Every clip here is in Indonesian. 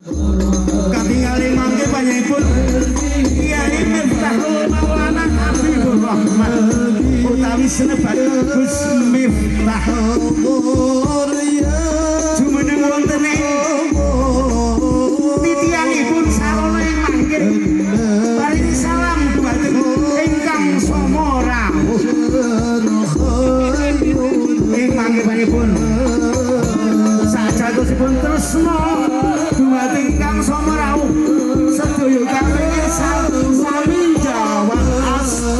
Katingali mangke panjenenganipun Kiai Miftahul Maulana Habibur Rahman utawi senebat Gus Miftah jumeneng wonten ing titianipun sarana ing mangke paring salam dhumateng ingkang sama rawuh ing mangke panjenenganipun sajatosipun tresna dhumateng ingkang sama rawuh sedaya kawin sami jawab asta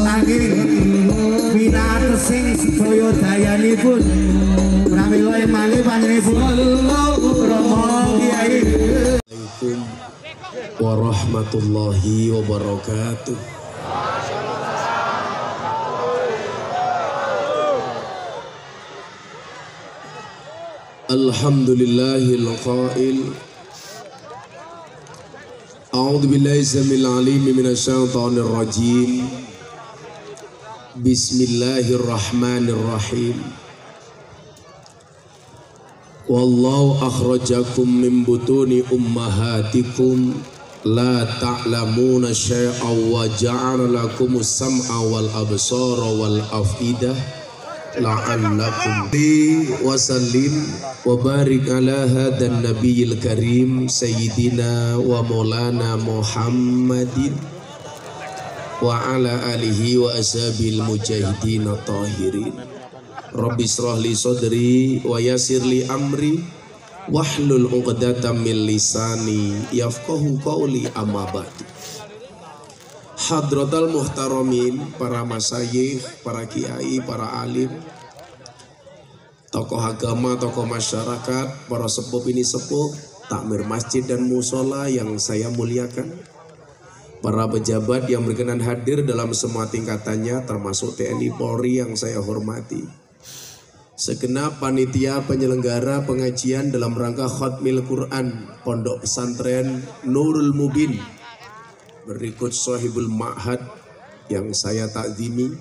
angin winates sing sedaya dayanipun pramila ing mangke panjenenganipun Rama Kiai. Assalamualaikum warahmatullahi wabarakatuh. Alhamdulillahil qail A'udzu billahi samil alim minasyaitonir rajim. Bismillahirrahmanirrahim. Wallahu akhrajakum min butuni ummahatikum la ta'lamuna syai'an wa ja'ala lakumus sam'a wal absara wal afidah la'allakum wa sallim wa barik ala hadan nabiyil karim sayyidina wa maulana Muhammadin wa ala alihi wa ashabil mujahidin tahirin. Rabbi shrah li sadri wa yassir li amri wahlul 'uqdatam min lisani yafqahu qawli amma ba'du. Hadratal muhtaramin, para masyayikh, para kiai, para alim, tokoh agama, tokoh masyarakat, para sepuh ini sepuh, takmir masjid dan musola yang saya muliakan, para pejabat yang berkenan hadir dalam semua tingkatannya, termasuk TNI Polri yang saya hormati, segenap panitia penyelenggara pengajian dalam rangka Khatmil Quran Pondok Pesantren Nurul Mubin, berikut sahibul ma'had yang saya takzimi,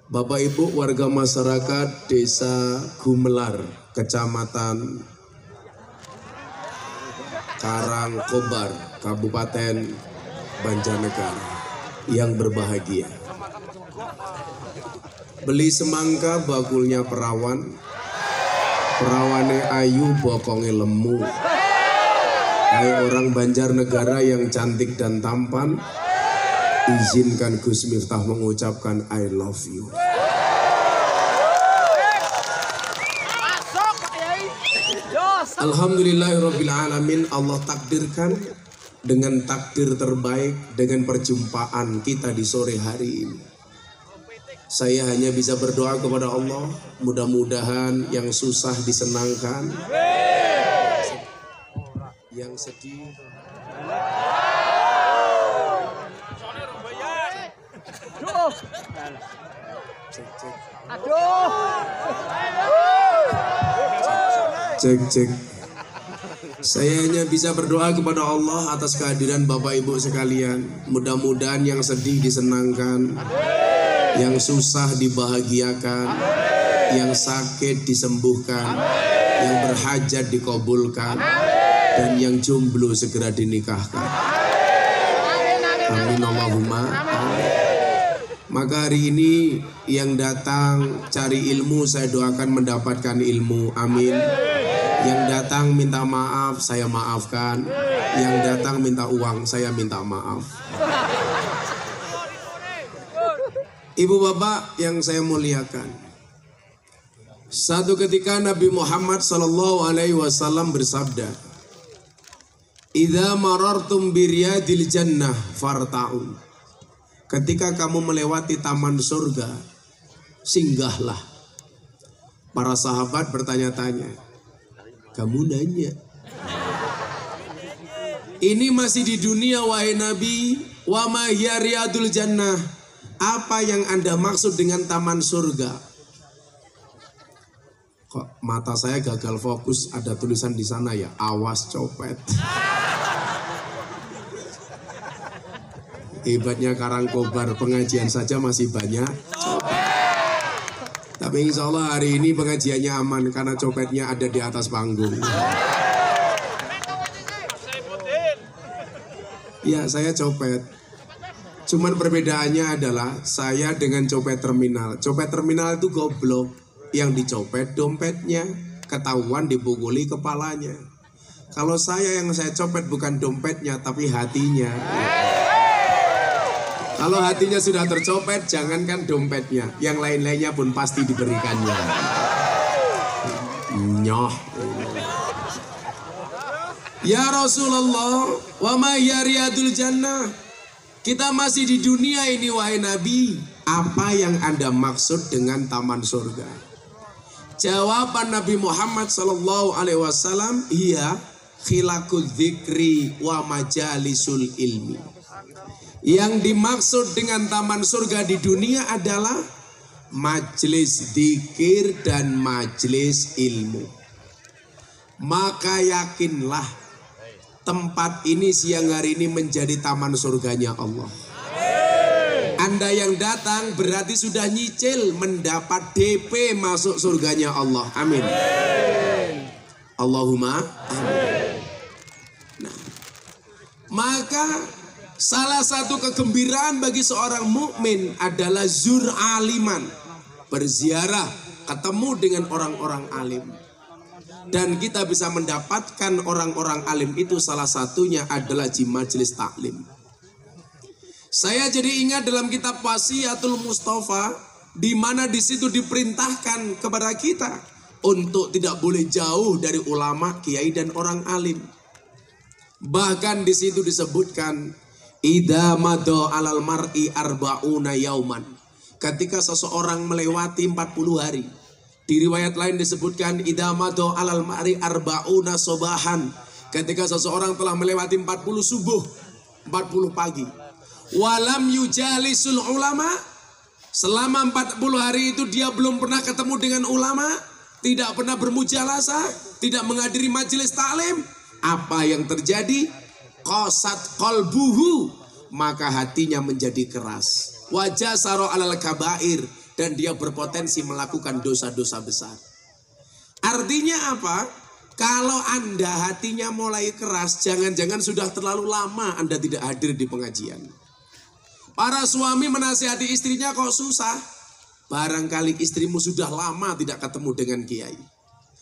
Bapak Ibu warga masyarakat Desa Gumelar, Kecamatan Karangkobar, Kabupaten Banjarnegara yang berbahagia. Beli semangka bakulnya perawan, perawane ayu bokonge lemu. Hai orang Banjarnegara yang cantik dan tampan, izinkan Gus Miftah mengucapkan I love you. Alhamdulillahirabbil alamin. Allah takdirkan dengan takdir terbaik, dengan perjumpaan kita di sore hari ini. Saya hanya bisa berdoa kepada Allah, mudah-mudahan yang susah disenangkan, yang sedih cek. Saya hanya bisa berdoa kepada Allah atas kehadiran Bapak Ibu sekalian. Mudah-mudahan yang sedih disenangkan, yang susah dibahagiakan, yang sakit disembuhkan, yang berhajat dikabulkan, dan yang jomblo segera dinikahkan. Amin Allahumma amin. Maka hari ini yang datang cari ilmu, saya doakan mendapatkan ilmu. Amin. Yang datang minta maaf, saya maafkan. Yang datang minta uang, saya minta maaf. Ibu bapak yang saya muliakan, satu ketika Nabi Muhammad SAW bersabda, "Idza marartum biryadil jannah farta'un." Ketika kamu melewati taman surga, singgahlah. Para sahabat bertanya-tanya, kamu nanya, ini masih di dunia wahai Nabi, wa ma hiya riyadul jannah. Apa yang Anda maksud dengan taman surga? Kok mata saya gagal fokus, ada tulisan di sana ya, awas copet. Hebatnya Karangkobar, pengajian saja masih banyak. Tapi insya Allah hari ini pengajiannya aman karena copetnya ada di atas panggung. Ya, saya copet. Cuman perbedaannya adalah saya dengan copet terminal. Copet terminal itu goblok. Yang dicopet dompetnya, ketahuan dipukuli kepalanya. Kalau saya yang saya copet bukan dompetnya tapi hatinya. Kalau hatinya sudah tercopet, jangankan dompetnya, yang lain-lainnya pun pasti diberikannya. Nyoh. Ya Rasulullah, wa ma hiya riyadul jannah. Kita masih di dunia ini wahai Nabi. Apa yang Anda maksud dengan taman surga? Jawaban Nabi Muhammad sallallahu alaihi wasallam, iya khilaqul dzikri wa majalisul ilmi. Yang dimaksud dengan taman surga di dunia adalah majelis dzikir dan majelis ilmu. Maka yakinlah tempat ini siang hari ini menjadi taman surganya Allah. Anda yang datang berarti sudah nyicil mendapat DP masuk surganya Allah. Amin. Allahumma amin. Nah, maka salah satu kegembiraan bagi seorang mukmin adalah zur aliman, berziarah, ketemu dengan orang-orang alim. Dan kita bisa mendapatkan orang-orang alim itu salah satunya adalah di majelis taklim. Saya jadi ingat dalam kitab Wasiatul Mustafa, di mana di situ diperintahkan kepada kita untuk tidak boleh jauh dari ulama, kiai dan orang alim. Bahkan di situ disebutkan idza madha alal mar'i arba'una yauman. Ketika seseorang melewati 40 hari. Di riwayat lain disebutkan idza madha alal mar'i arba'una sobahan. Ketika seseorang telah melewati 40 subuh, 40 pagi. Walam yujalisul ulama. Selama 40 hari itu dia belum pernah ketemu dengan ulama, tidak pernah bermujalasah, tidak menghadiri majelis taklim. Apa yang terjadi? Qasat qalbuhu, maka hatinya menjadi keras. Wajah saro alal kabair, dan dia berpotensi melakukan dosa-dosa besar. Artinya apa? Kalau Anda hatinya mulai keras, jangan-jangan sudah terlalu lama Anda tidak hadir di pengajian. Para suami menasihati istrinya kok susah. Barangkali istrimu sudah lama tidak ketemu dengan kiai.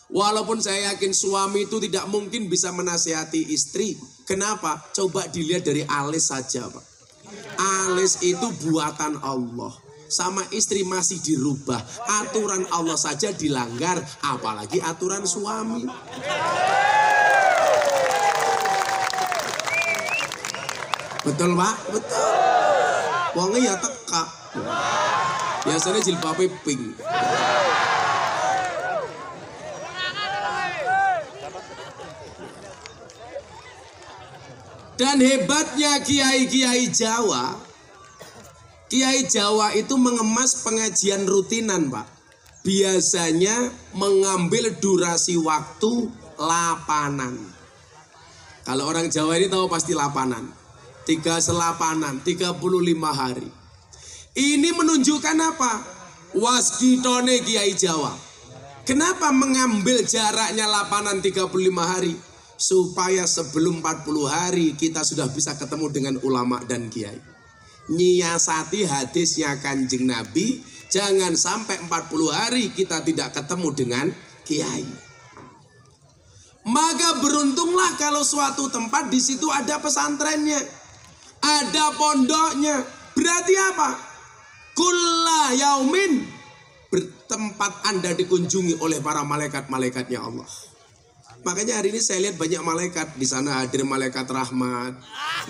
Walaupun saya yakin suami itu tidak mungkin bisa menasihati istri. Kenapa? Coba dilihat dari alis saja, Pak. Alis itu buatan Allah. Sama istri masih dirubah. Aturan Allah saja dilanggar, apalagi aturan suami. Betul, Pak? Betul. Wongnya ya teka. Biasanya jilbabnya pink. Dan hebatnya kiai-kiai Jawa, kiai Jawa itu mengemas pengajian rutinan, Pak. Biasanya mengambil durasi waktu lapanan. Kalau orang Jawa ini tahu pasti lapanan. 3 selapanan, 35 hari. Ini menunjukkan apa? Waskitone kiai Jawa. Kenapa mengambil jaraknya lapanan 35 hari? Supaya sebelum 40 hari kita sudah bisa ketemu dengan ulama dan kiai. Nyiasati hadisnya Kanjeng Nabi, jangan sampai 40 hari kita tidak ketemu dengan kiai. Maka beruntunglah kalau suatu tempat di situ ada pesantrennya, ada pondoknya. Berarti apa? Kulla yaumin, bertempat Anda dikunjungi oleh para malaikat-malaikatnya Allah. Makanya hari ini saya lihat banyak malaikat. Di sana hadir malaikat rahmat,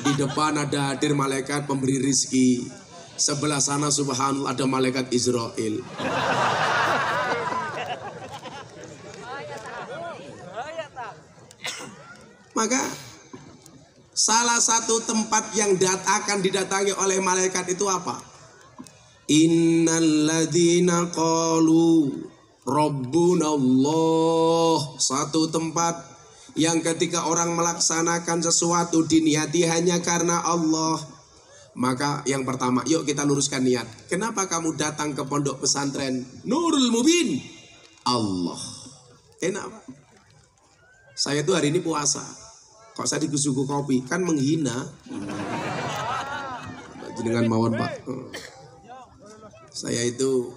di depan ada hadir malaikat pemberi rizki, sebelah sana subhanallah ada malaikat Israel. Maka salah satu tempat yang akan didatangi oleh malaikat itu apa? Innalladzina qalu Rabbuna Allah. Satu tempat yang ketika orang melaksanakan sesuatu diniati hanya karena Allah, Maka yang pertama, yuk kita luruskan niat. Kenapa kamu datang ke pondok pesantren Nurul Mubin? Allah. Enak Pak. Saya tuh hari ini puasa. Kok saya digusuku kopi? Kan menghina. Dengan mawon Pak. Saya itu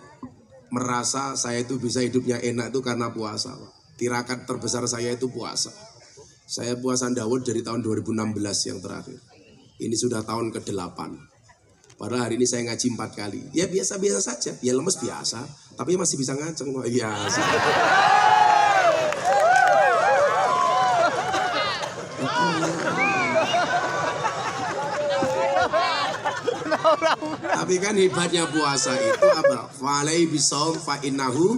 merasa saya itu bisa hidupnya enak itu karena puasa Pak. Tirakat terbesar saya itu puasa. Saya puasa Dawud dari tahun 2016 yang terakhir. Ini sudah tahun ke-8. Padahal hari ini saya ngaji 4 kali. Ya biasa-biasa saja. Ya lemes biasa. Tapi masih bisa ngaceng. Biasa. Tapi kan hebatnya puasa itu apa? Falai bisawm fa innahu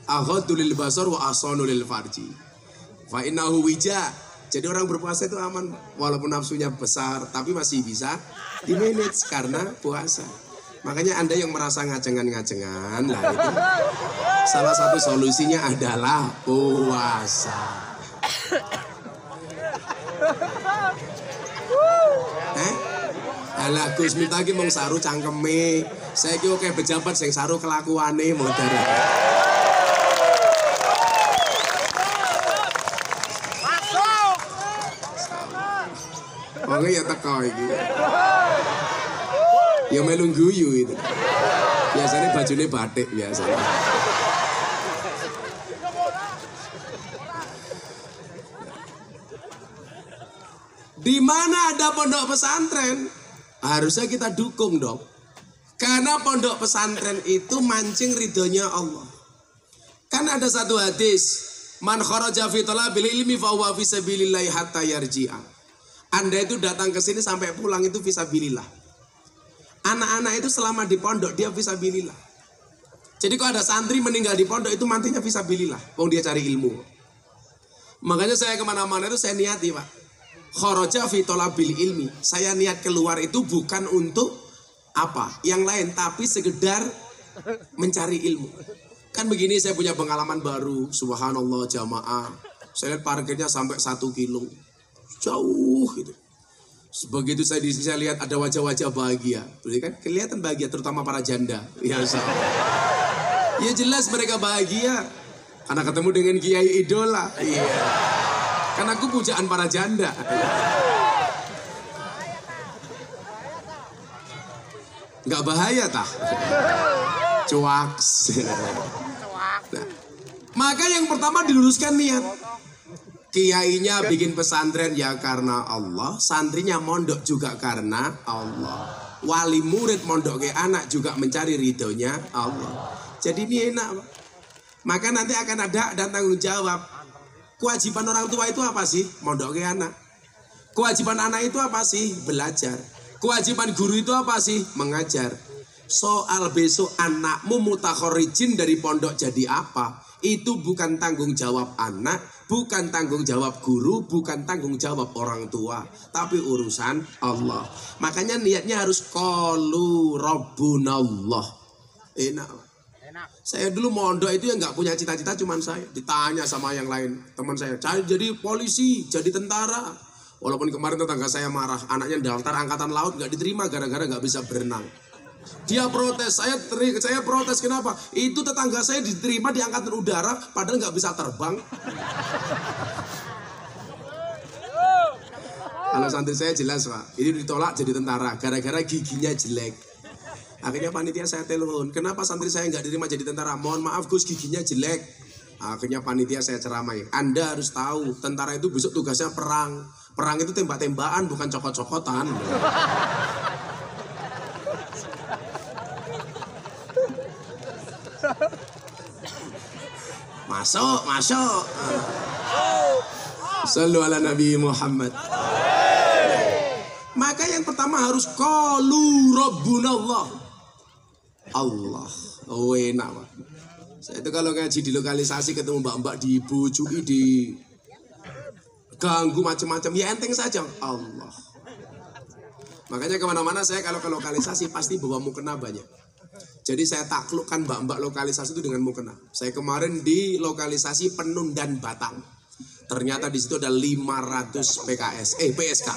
aghaddu lil basar wa ahsanu lil farji. Fa innahu wija. Jadi orang berpuasa itu aman, walaupun nafsunya besar, tapi masih bisa di-manage karena puasa. Makanya Anda yang merasa ngacengan-ngacengan, lah itu salah satu solusinya adalah puasa. Alah Gus minta ki mung saru cangkeme. Saiki oke pejabat sing saru kelakuane modar. Wong ya teko iki. Ya melu guyu itu. Biasanya bajunya batik biasanya. Di mana ada pondok pesantren, harusnya kita dukung dong. Karena pondok pesantren itu mancing ridhonya Allah. Kan ada satu hadis, man kharaja fi talabil ilmi fa huwa fi sabilillah hatta yarji'a. Anda itu datang ke sini sampai pulang itu fisabilillah. Anak-anak itu selama di pondok dia fisabilillah. Jadi kalau ada santri meninggal di pondok itu matinya fisabilillah. Wong dia cari ilmu. Makanya saya kemana-mana itu saya niati Pak. Kharaja fi talabil ilmi. Saya niat keluar itu bukan untuk apa yang lain, tapi sekedar mencari ilmu. Kan begini, saya punya pengalaman baru. Subhanallah jamaah. Saya lihat parkirnya sampai 1 kilo. Jauh gitu. Begitu saya lihat ada wajah-wajah bahagia. Berarti kan kelihatan bahagia, terutama para janda. Ya, ya jelas mereka bahagia karena ketemu dengan kiai idola. Iya. Karena aku pujaan para janda. Nggak bahaya tah? Cuaks. Nah, maka yang pertama diluruskan niat. Kiainya bikin pesantren ya karena Allah, santrinya mondok juga karena Allah. Wali murid mondok ke anak juga mencari ridhonya Allah. Jadi ini enak Pak. Maka nanti akan ada dan tanggung jawab. Kewajiban orang tua itu apa sih? Mondok ke anak. Kewajiban anak itu apa sih? Belajar. Kewajiban guru itu apa sih? Mengajar. Soal besok anakmu mutakhorijin dari pondok jadi apa? Itu bukan tanggung jawab anak, bukan tanggung jawab guru, bukan tanggung jawab orang tua, tapi urusan Allah. Makanya niatnya harus qalu rabbunallah. Enak. Saya dulu mondok itu yang nggak punya cita-cita cuman saya. Ditanya sama yang lain, teman saya, cari jadi polisi, jadi tentara. Walaupun kemarin tetangga saya marah, anaknya daftar angkatan laut nggak diterima gara-gara nggak bisa berenang. Dia protes, saya protes kenapa? Itu tetangga saya diterima di angkatan udara, padahal nggak bisa terbang. Kalau santri saya jelas Pak, ini ditolak jadi tentara, gara-gara giginya jelek. Akhirnya panitia saya telepon, kenapa santri saya nggak diterima jadi tentara? Mohon maaf Gus, giginya jelek. Akhirnya panitia saya ceramai, Anda harus tahu, tentara itu besok tugasnya perang. Perang itu tembak-tembakan, bukan cokot-cokotan. Masuk. Sallu ala Nabi Muhammad. Maka yang pertama harus qalu rabbunallah. Allah. Oh enak Pak. Saya itu kalau ngaji di lokalisasi ketemu mbak-mbak dibujui, di ganggu macam-macam, ya enteng saja Allah. Makanya kemana-mana saya kalau ke lokalisasi pasti bawa mukena banyak. Jadi saya taklukkan mbak-mbak lokalisasi itu dengan mukena. Saya kemarin di lokalisasi Penundan Batang. Ternyata di situ ada 500 PSK.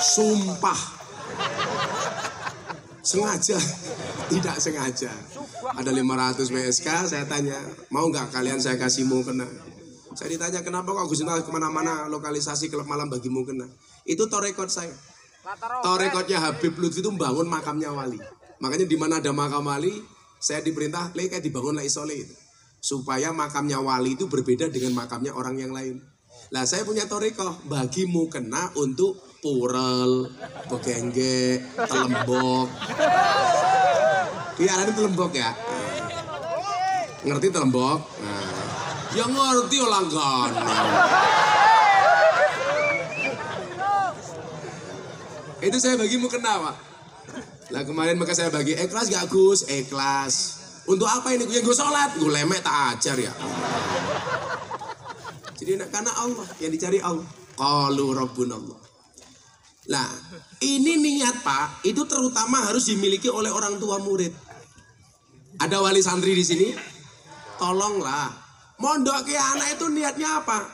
Sumpah. Sengaja, tidak sengaja. Ada 500 WSK, saya tanya, mau nggak kalian saya kasih mukena? Saya ditanya, kenapa kok Gus Miftah kemana-mana lokalisasi klub malam bagi mukena? Itu torekot saya. Torekotnya Habib Lutfi itu membangun makamnya wali. Makanya di mana ada makam wali, saya diperintah, kayak dibangun isole itu. Supaya makamnya wali itu berbeda dengan makamnya orang yang lain. Lah saya punya torekoh, bagi mukena untuk Purel, Begengge, Telembok. Iya, ini Telembok ya. Ngerti Telembok? Nah, ya ngerti langganan. Itu saya bagi mukena, Pak. Nah kemarin maka saya bagi ikhlas gak Gus? Ikhlas. Untuk apa ini? Yang gue sholat, gue lemek tak ajar ya. Jadi karena Allah, yang dicari Allah. Qalu rabbunallah. Nah, ini niat Pak, itu terutama harus dimiliki oleh orang tua murid. Ada wali santri di sini? Tolonglah. Mondok ke anak itu niatnya apa?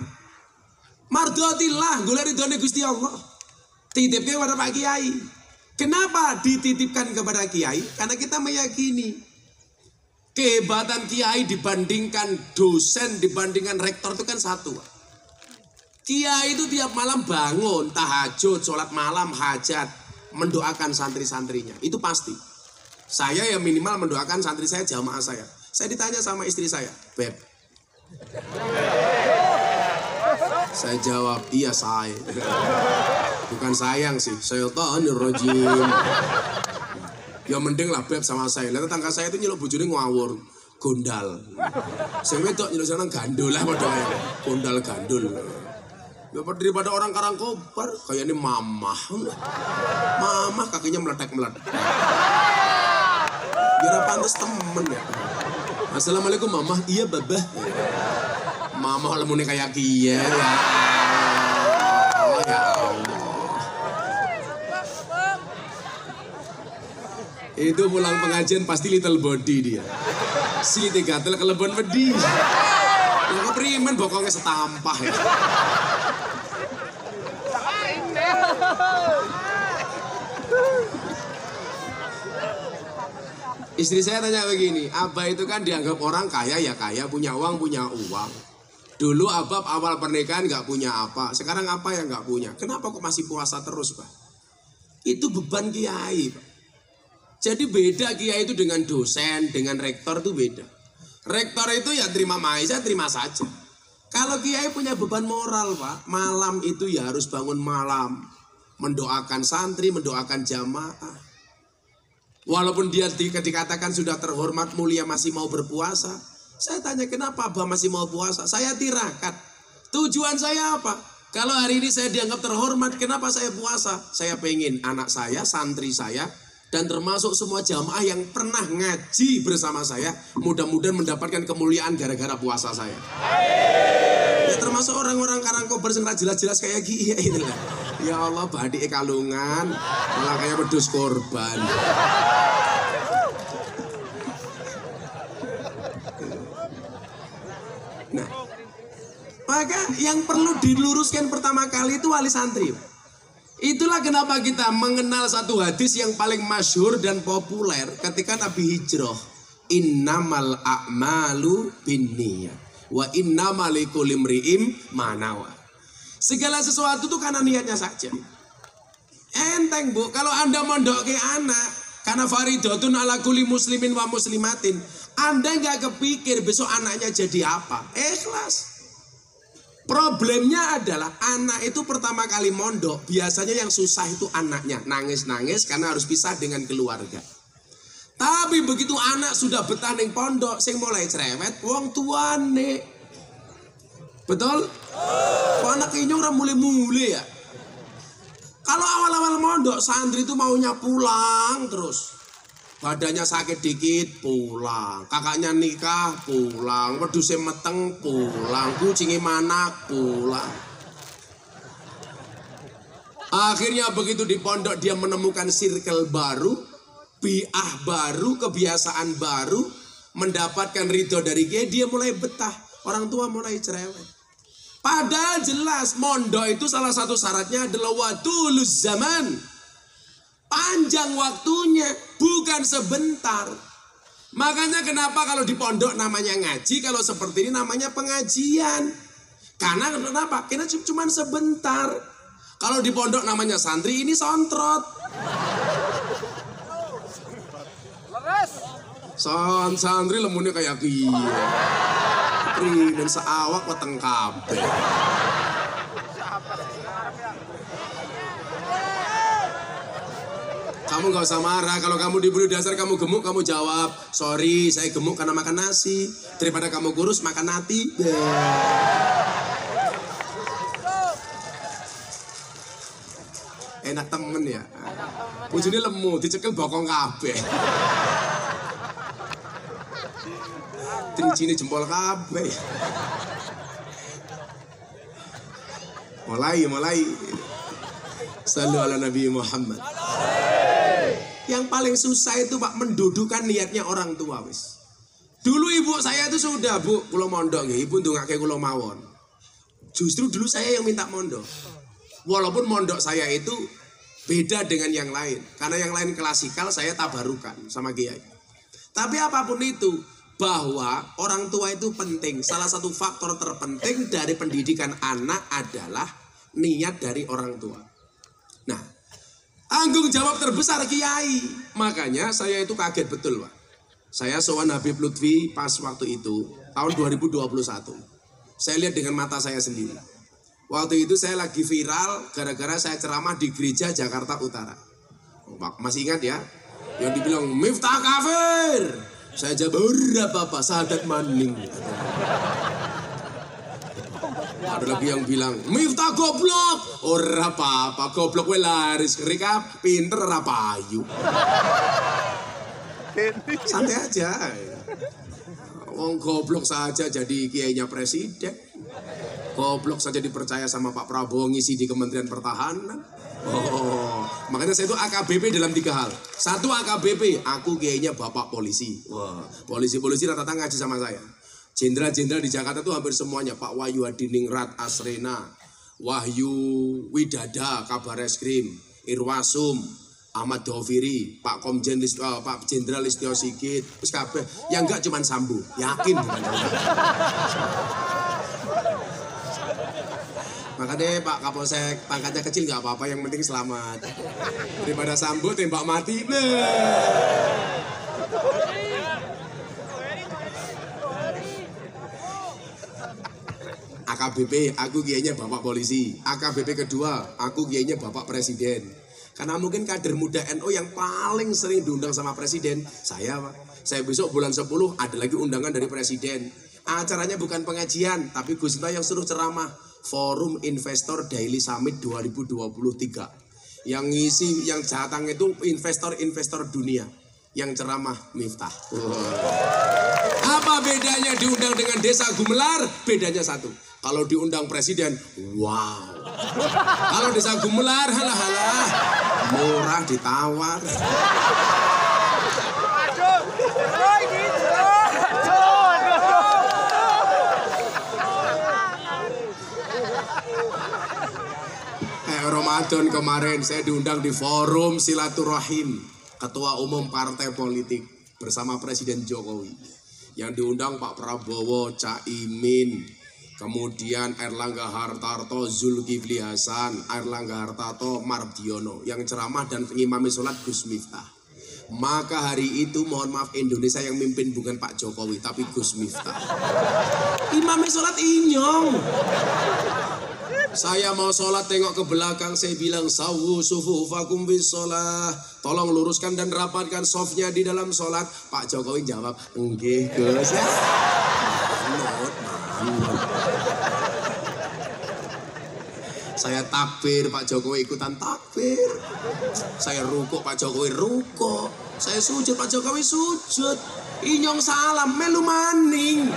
Mardhatillah, golek ridhone Gusti Allah. Titipke kepada Pak Kiai. Kenapa dititipkan kepada Kiai? Karena kita meyakini kehebatan Kiai dibandingkan dosen, dibandingkan rektor itu kan satu. Kiai itu tiap malam bangun, tahajud, sholat malam, hajat, mendoakan santri-santrinya. Itu pasti. Saya ya minimal mendoakan santri saya, jamaah saya. Saya ditanya sama istri saya, Beb. Saya jawab, iya saya. Bukan sayang sih, syaitanir rajim. Ya mending lah Beb sama saya. Lihat tetangga saya itu nyeluk bojone ngawur, gondal. Sing wedok nyeluk seneng gandul lah padahal. Gondal gandul. Ya daripada orang Karangkobar, kayak ini mamah. Mamah kakinya meledak-meledak. Biar pantas temen ya. Assalamualaikum mamah, iya babah. Mamah lemune kayak kia ya. Oh ya Allah. Itu pulang pengajian pasti little body dia. Si gatel kelebon wedi. Yang keprimen bokongnya setampah ya. Istri saya tanya begini, Abah itu kan dianggap orang kaya ya kaya, punya uang. Dulu Abah awal pernikahan nggak punya apa, sekarang apa yang nggak punya? Kenapa kok masih puasa terus, Pak? Itu beban Kiai, Pak. Jadi beda Kiai itu dengan dosen, dengan rektor itu beda. Rektor itu ya terima maisa, terima saja. Kalau Kiai punya beban moral, Pak, malam itu ya harus bangun malam, mendoakan santri, mendoakan jamaah. Walaupun dia dikatakan sudah terhormat mulia masih mau berpuasa. Saya tanya kenapa Abah masih mau puasa? Saya tirakat. Tujuan saya apa? Kalau hari ini saya dianggap terhormat, kenapa saya puasa? Saya pengen anak saya, santri saya, dan termasuk semua jamaah yang pernah ngaji bersama saya, mudah-mudahan mendapatkan kemuliaan gara-gara puasa saya. Ya termasuk orang-orang Karangkobar yang jelas-jelas kayak gini inilah. Ya Allah, badik kalungan, malah kayak wedhus korban. Nah, maka yang perlu diluruskan pertama kali itu wali santri. Itulah kenapa kita mengenal satu hadis yang paling masyhur dan populer ketika Nabi hijrah. Innamal a'malu binniyat wa innamal likulli imri'in ma nawa. Segala sesuatu itu karena niatnya saja. Enteng Bu, kalau Anda mondoke anak karena faridatun ala kulli muslimin wa muslimatin, Anda nggak kepikir besok anaknya jadi apa. Ikhlas. Problemnya adalah anak itu pertama kali mondok, biasanya yang susah itu anaknya, nangis-nangis karena harus pisah dengan keluarga. Tapi begitu anak sudah betah ning pondok, sing mulai cerewet wong tuane. Betul? Kok anak ini orang mulai-mulai ya? Kalau awal-awal mondok, santri itu maunya pulang terus. Badannya sakit dikit, pulang. Kakaknya nikah, pulang. Wedhuse meteng, pulang. Kucinge manak, pulang. Akhirnya begitu di pondok dia menemukan circle baru, bi'ah baru, kebiasaan baru, mendapatkan ridho dari dia mulai betah. Orang tua mulai cerewet. Padahal jelas mondok itu salah satu syaratnya adalah watuluz zaman. Panjang waktunya, bukan sebentar. Makanya kenapa kalau di pondok namanya ngaji, kalau seperti ini namanya pengajian. Karena kenapa? Karena cuma sebentar. Kalau di pondok namanya santri, ini sontrot. Santri lemunnya kayak gini. Dan seawak weteng kabeh. Kamu gak usah marah. Kalau kamu diberi dasar kamu gemuk, kamu jawab, sorry saya gemuk karena makan nasi. Daripada kamu kurus makan nati. Enak temen ya. Bojone lemu, dicekel bokong kabeh. Trincine jempol kabeh. Mulai. Sallu ala Nabi Muhammad. Yang paling susah itu Pak, mendudukan niatnya orang tua wis. Dulu ibu saya itu sudah, Bu, kula mondok nggih, ibu ndongake kula mawon. Justru dulu saya yang minta mondok. Walaupun mondok saya itu beda dengan yang lain. Karena yang lain klasikal, saya tabarukan sama kiai. Tapi apapun itu, bahwa orang tua itu penting. Salah satu faktor terpenting dari pendidikan anak adalah niat dari orang tua. Nah, tanggung jawab terbesar kiai. Makanya saya itu kaget betul, Pak. Saya sowan Habib Lutfi pas waktu itu, tahun 2021. Saya lihat dengan mata saya sendiri. Waktu itu saya lagi viral gara-gara saya ceramah di gereja Jakarta Utara. Masih ingat ya? Yang dibilang Miftah kafir. Saya jawab, berapa Pak? Sahadat maning. Ada lagi yang bilang, Miftah goblok. Ora apa-apa, goblok we laris. Rika pinter ora payu. Santai aja. Wong goblok saja jadi kiainya presiden. Goblok saja dipercaya sama Pak Prabowo ngisi di Kementerian Pertahanan. Oh, makanya saya itu AKBP dalam 3 hal. 1 AKBP, aku kiainya Bapak Polisi. Wah, polisi-polisi rata-rata ngaji sama saya. Jenderal-jenderal di Jakarta itu hampir semuanya. Pak Wahyu Hadiningrat, Asrena, Wahyu Widada, Kabar Eskrim, Irwasum, Ahmad Doviri, Pak Komjen Pak Jenderal Listio Sigit, terus kabeh. Yang enggak cuman Sambu, yakin bukan. Makanya Pak Kapolsek pangkatnya kecil nggak apa-apa, yang penting selamat. Daripada Sambu tembak mati. AKBP, aku kiainya Bapak Polisi. AKBP kedua, aku kiainya Bapak Presiden. Karena mungkin kader muda NU yang paling sering diundang sama Presiden, saya Pak. Saya besok bulan 10 ada lagi undangan dari Presiden. Acaranya bukan pengajian, tapi Gus Miftah yang suruh ceramah. Forum Investor Daily Summit 2023. Yang ngisi, yang datang itu investor-investor dunia. Yang ceramah Miftah. Apa bedanya diundang dengan Desa Gumelar? Bedanya satu. Kalau diundang presiden, wow. Kalau Desa Gumelar, halah-halah, murah ditawar. Ramadan kemarin saya diundang di forum silaturahim ketua umum partai politik bersama Presiden Jokowi. Yang diundang Pak Prabowo, Caimin, kemudian Erlangga Hartarto, Zulkifli Hasan, Erlangga Hartarto, Mardiono. Yang ceramah dan ngimami sholat Gus Miftah. Maka hari itu mohon maaf Indonesia yang mimpin bukan Pak Jokowi tapi Gus Miftah. Imami sholat inyong. Saya mau sholat tengok ke belakang, saya bilang sawu sufufakum bis sholat. Tolong luruskan dan rapatkan softnya di dalam sholat. Pak Jokowi jawab, nggih Gus. Saya takbir, Pak Jokowi ikutan takbir. Saya rukuk, Pak Jokowi rukuk. Saya sujud, Pak Jokowi sujud. Inyong salam, melu maning.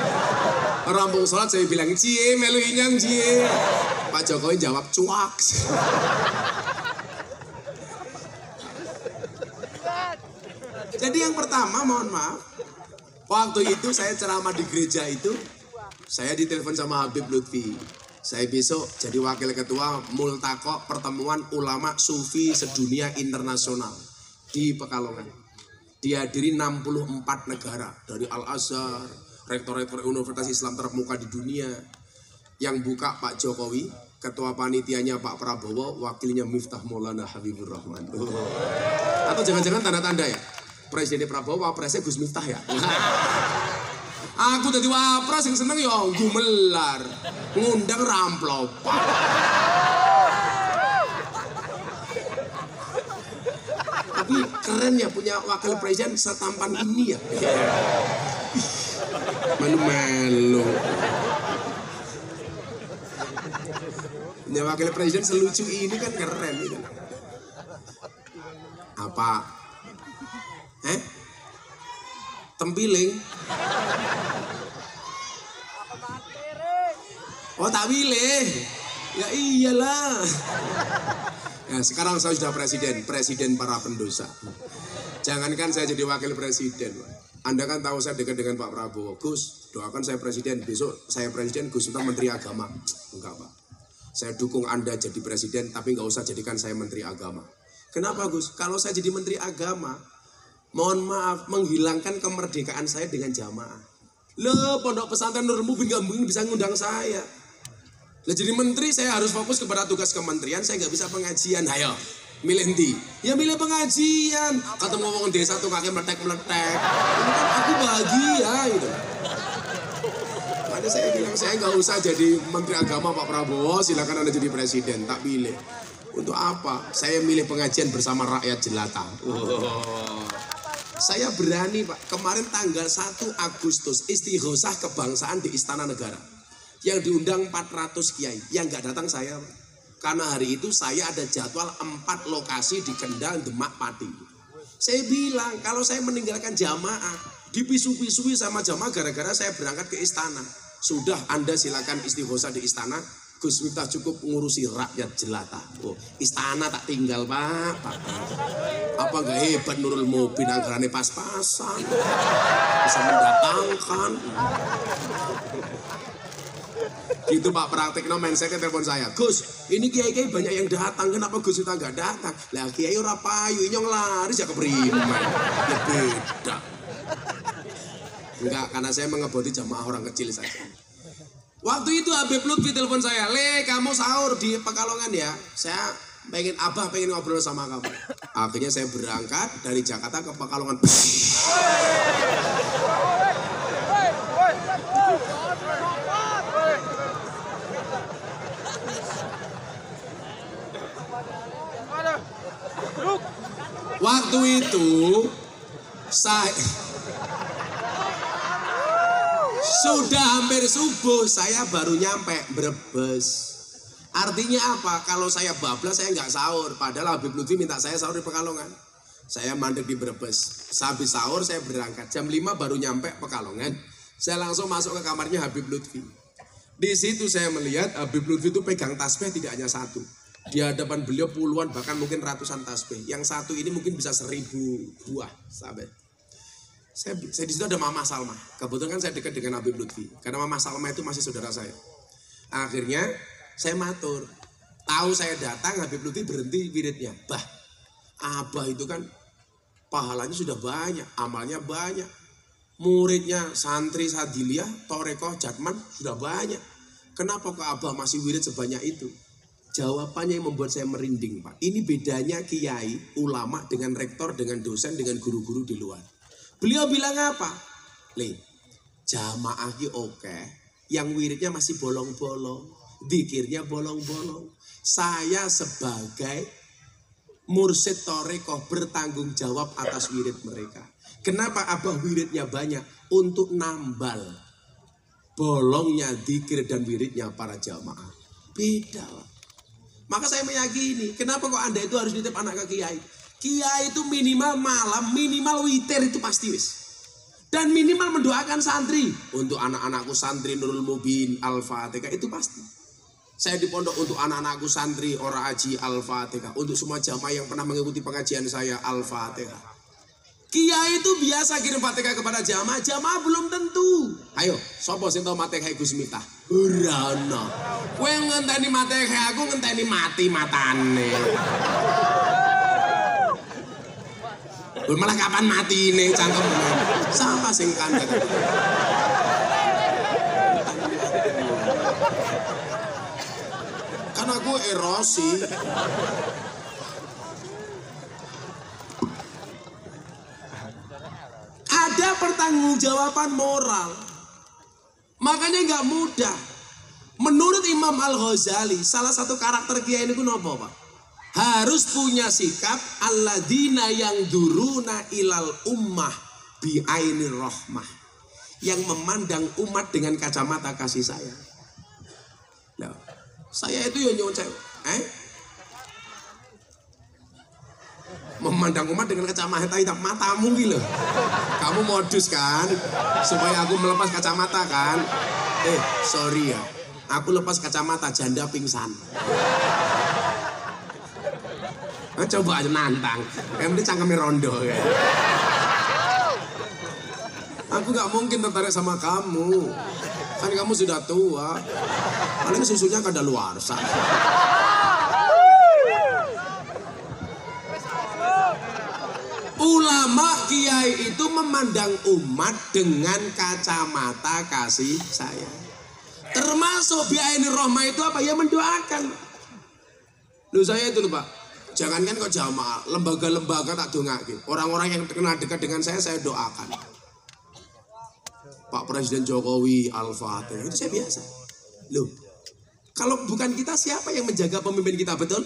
Rampung sholat saya bilang, cie melu inyong cie. Pak Jokowi jawab cuak. Jadi yang pertama mohon maaf, waktu itu saya ceramah di gereja itu, saya ditelepon sama Habib Lutfi. Saya besok jadi wakil ketua Multaqo Pertemuan Ulama Sufi Sedunia Internasional di Pekalongan. Dihadiri 64 negara dari Al-Azhar, rektor-rektor Universitas Islam terkemuka di dunia. Yang buka Pak Jokowi, ketua panitianya Pak Prabowo, wakilnya Miftah Maulana Habibur Rahman. Atau jangan-jangan tanda-tanda ya? Presiden Prabowo, wapresnya Gus Miftah ya? Aku tadi wapres yang seneng ya gumelar, ngundang ramplopan. Tapi keren ya punya wakil presiden setampan ini ya. Melu-melu. Punya wakil presiden selucu ini kan keren gitu. Apa? Tempiling. Oh tak pilih. Ya iyalah. Nah, sekarang saya sudah presiden para pendosa. Jangankan saya jadi wakil presiden. Anda kan tahu saya dekat dengan Pak Prabowo. Gus, doakan saya presiden. Besok saya presiden, Gus Miftah Menteri Agama. Enggak Pak. Saya dukung Anda jadi presiden, tapi nggak usah jadikan saya Menteri Agama. Kenapa Gus? Kalau saya jadi Menteri Agama, mohon maaf, menghilangkan kemerdekaan saya dengan jamaah. Loh, Pondok Pesantren Nurul Mubin gak mungkin bisa ngundang saya. Lah jadi menteri saya harus fokus kepada tugas kementerian, saya gak bisa pengajian. Ayo, milih ndi? Ya milih pengajian. Ketemu ngomong desa tuh kakek meletek-meletek. Ini kan aku bahagia gitu. Makanya saya bilang saya gak usah jadi Menteri Agama Pak Prabowo, silakan Anda jadi presiden, tak pilih. Untuk apa? Saya milih pengajian bersama rakyat jelata. Saya berani Pak, kemarin tanggal 1 Agustus istighosah kebangsaan di Istana Negara. Yang diundang 400 kiai, yang gak datang saya Pak. Karena hari itu saya ada jadwal 4 lokasi di Kendal, Demak, Pati. Saya bilang kalau saya meninggalkan jamaah, dipisu-pisui sama jamaah gara-gara saya berangkat ke istana. Sudah Anda silakan istighosah di istana, Gus Miftah cukup ngurusi rakyat jelata. Oh, istana tak tinggal Pak. Apa gak hebat Nurul Mubin anggarannya pas-pasan, bisa mendatangkan. Gitu Pak Praktekno mindsetnya telepon saya, Gus ini kiai-kiai banyak yang datang, kenapa Gus Miftah gak datang? Lah kiai ora payu, inyong laris ya kepriman. Ya beda. Enggak, karena saya mengebodi jamaah orang kecil saja. Waktu itu Habib Lutfi telepon saya, Le kamu sahur di Pekalongan ya, saya pengen ngobrol sama kamu. Akhirnya saya berangkat dari Jakarta ke Pekalongan. Waktu itu saya sudah hampir subuh, saya baru nyampe Brebes. Artinya apa? Kalau saya bablas saya nggak sahur. Padahal Habib Lutfi minta saya sahur di Pekalongan. Saya mandek di Brebes. Habis sahur saya berangkat. Jam 5 baru nyampe Pekalongan. Saya langsung masuk ke kamarnya Habib Lutfi. Di situ saya melihat Habib Lutfi itu pegang tasbih tidak hanya satu. Di hadapan beliau puluhan bahkan mungkin ratusan tasbih. Yang satu ini mungkin bisa 1000 buah sahabat. Saya di situ ada Mama Salma. Kebetulan kan saya dekat dengan Habib Lutfi. Karena Mama Salma itu masih saudara saya. Akhirnya saya matur. Tahu saya datang Habib Lutfi berhenti wiridnya. Bah, Abah itu kan pahalanya sudah banyak, amalnya banyak. Muridnya santri Sadiliyah, Torekoh, Jatman sudah banyak. Kenapa kok Abah masih wirid sebanyak itu? Jawabannya yang membuat saya merinding Pak. Ini bedanya kiai, ulama dengan rektor, dengan dosen, dengan guru-guru di luar. Beliau bilang apa? Le, jamaah ki oke, yang wiridnya masih bolong-bolong, dzikirnya bolong-bolong. Saya sebagai mursyid Torekoh bertanggung jawab atas wirid mereka. Kenapa Abah wiridnya banyak? Untuk nambal bolongnya dzikir dan wiridnya para jamaah. Beda. Maka saya meyakini, kenapa kok Anda itu harus nitip anak ke kiai? Kiai itu minimal malam, minimal witir itu pasti wis. Dan minimal mendoakan santri. Untuk anak-anakku santri Nurul Mubin, Al-Fatihah itu pasti. Saya di pondok untuk anak-anakku santri, Ora Aji, Al-Fatihah. Untuk semua jamaah yang pernah mengikuti pengajian saya, Al-Fatihah. Kiai itu biasa kirim Fatihah kepada jamaah, jamaah belum tentu. Ayo, sapa sing tau Fatihah Gus Miftah? Ora ono. Kowe ngenteni Fatihah, aku ngenteni mati matane. Malah kapan mati ini cangkem sama sing kandhak. Kan aku erosi. Ada pertanggungjawaban moral. Makanya nggak mudah. Menurut Imam Al-Ghazali, salah satu karakter kiai ini ku nopo, Pak? Harus punya sikap alladzina yang duruna ilal ummah bi ainir rahmah. Yang memandang umat dengan kacamata kasih sayang. Nah, saya itu yang nyocek, memandang umat dengan kacamata hitam matamu gitu. Kamu modus kan supaya aku melepas kacamata kan? Sorry ya, aku lepas kacamata janda pingsan. Coba aja nantang, yang penting cangkemnya rondo ya. Aku nggak mungkin tertarik sama kamu, kan kamu sudah tua, paling susunya kadaluarsa. Ulama kiai itu memandang umat dengan kacamata kasih sayang. Termasuk bi'ainir rahmah itu apa? Ya mendoakan. Loh saya itu loh Pak, jangankan kok jamaah, lembaga-lembaga tak dongake. Orang-orang yang kenal dekat dengan saya doakan. Pak Presiden Jokowi Al-Fatihah, itu saya biasa. Loh, kalau bukan kita siapa yang menjaga pemimpin kita, betul?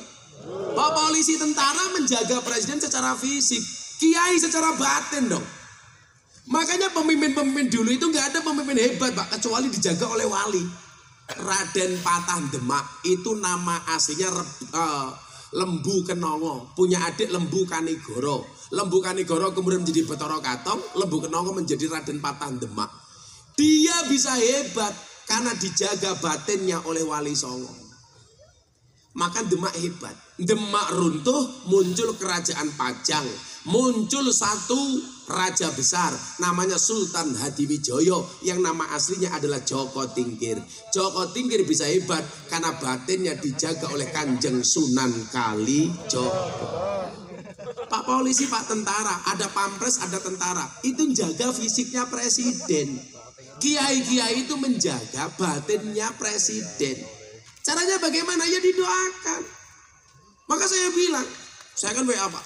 Pak polisi tentara menjaga presiden secara fisik, kiai secara batin dong. Makanya pemimpin-pemimpin dulu itu nggak ada pemimpin hebat Pak, kecuali dijaga oleh wali. Raden Patah Demak itu nama aslinya Lembu Kenongo, punya adik Lembu Kanigoro. Lembu Kanigoro kemudian menjadi Bathara Katong, Lembu Kenongo menjadi Raden Patah Demak. Dia bisa hebat karena dijaga batinnya oleh Wali Songo. Maka Demak hebat. Demak runtuh, muncul kerajaan Pajang. Muncul satu raja besar namanya Sultan Hadiwijoyo yang nama aslinya adalah Joko Tingkir. Joko Tingkir bisa hebat karena batinnya dijaga oleh Kanjeng Sunan Kalijogo. Pak polisi, Pak tentara, ada pampres, ada tentara, itu jaga fisiknya presiden. Kiai-kiai itu menjaga batinnya presiden. Caranya bagaimana? Ya didoakan. Maka saya bilang, saya kan WA Pak,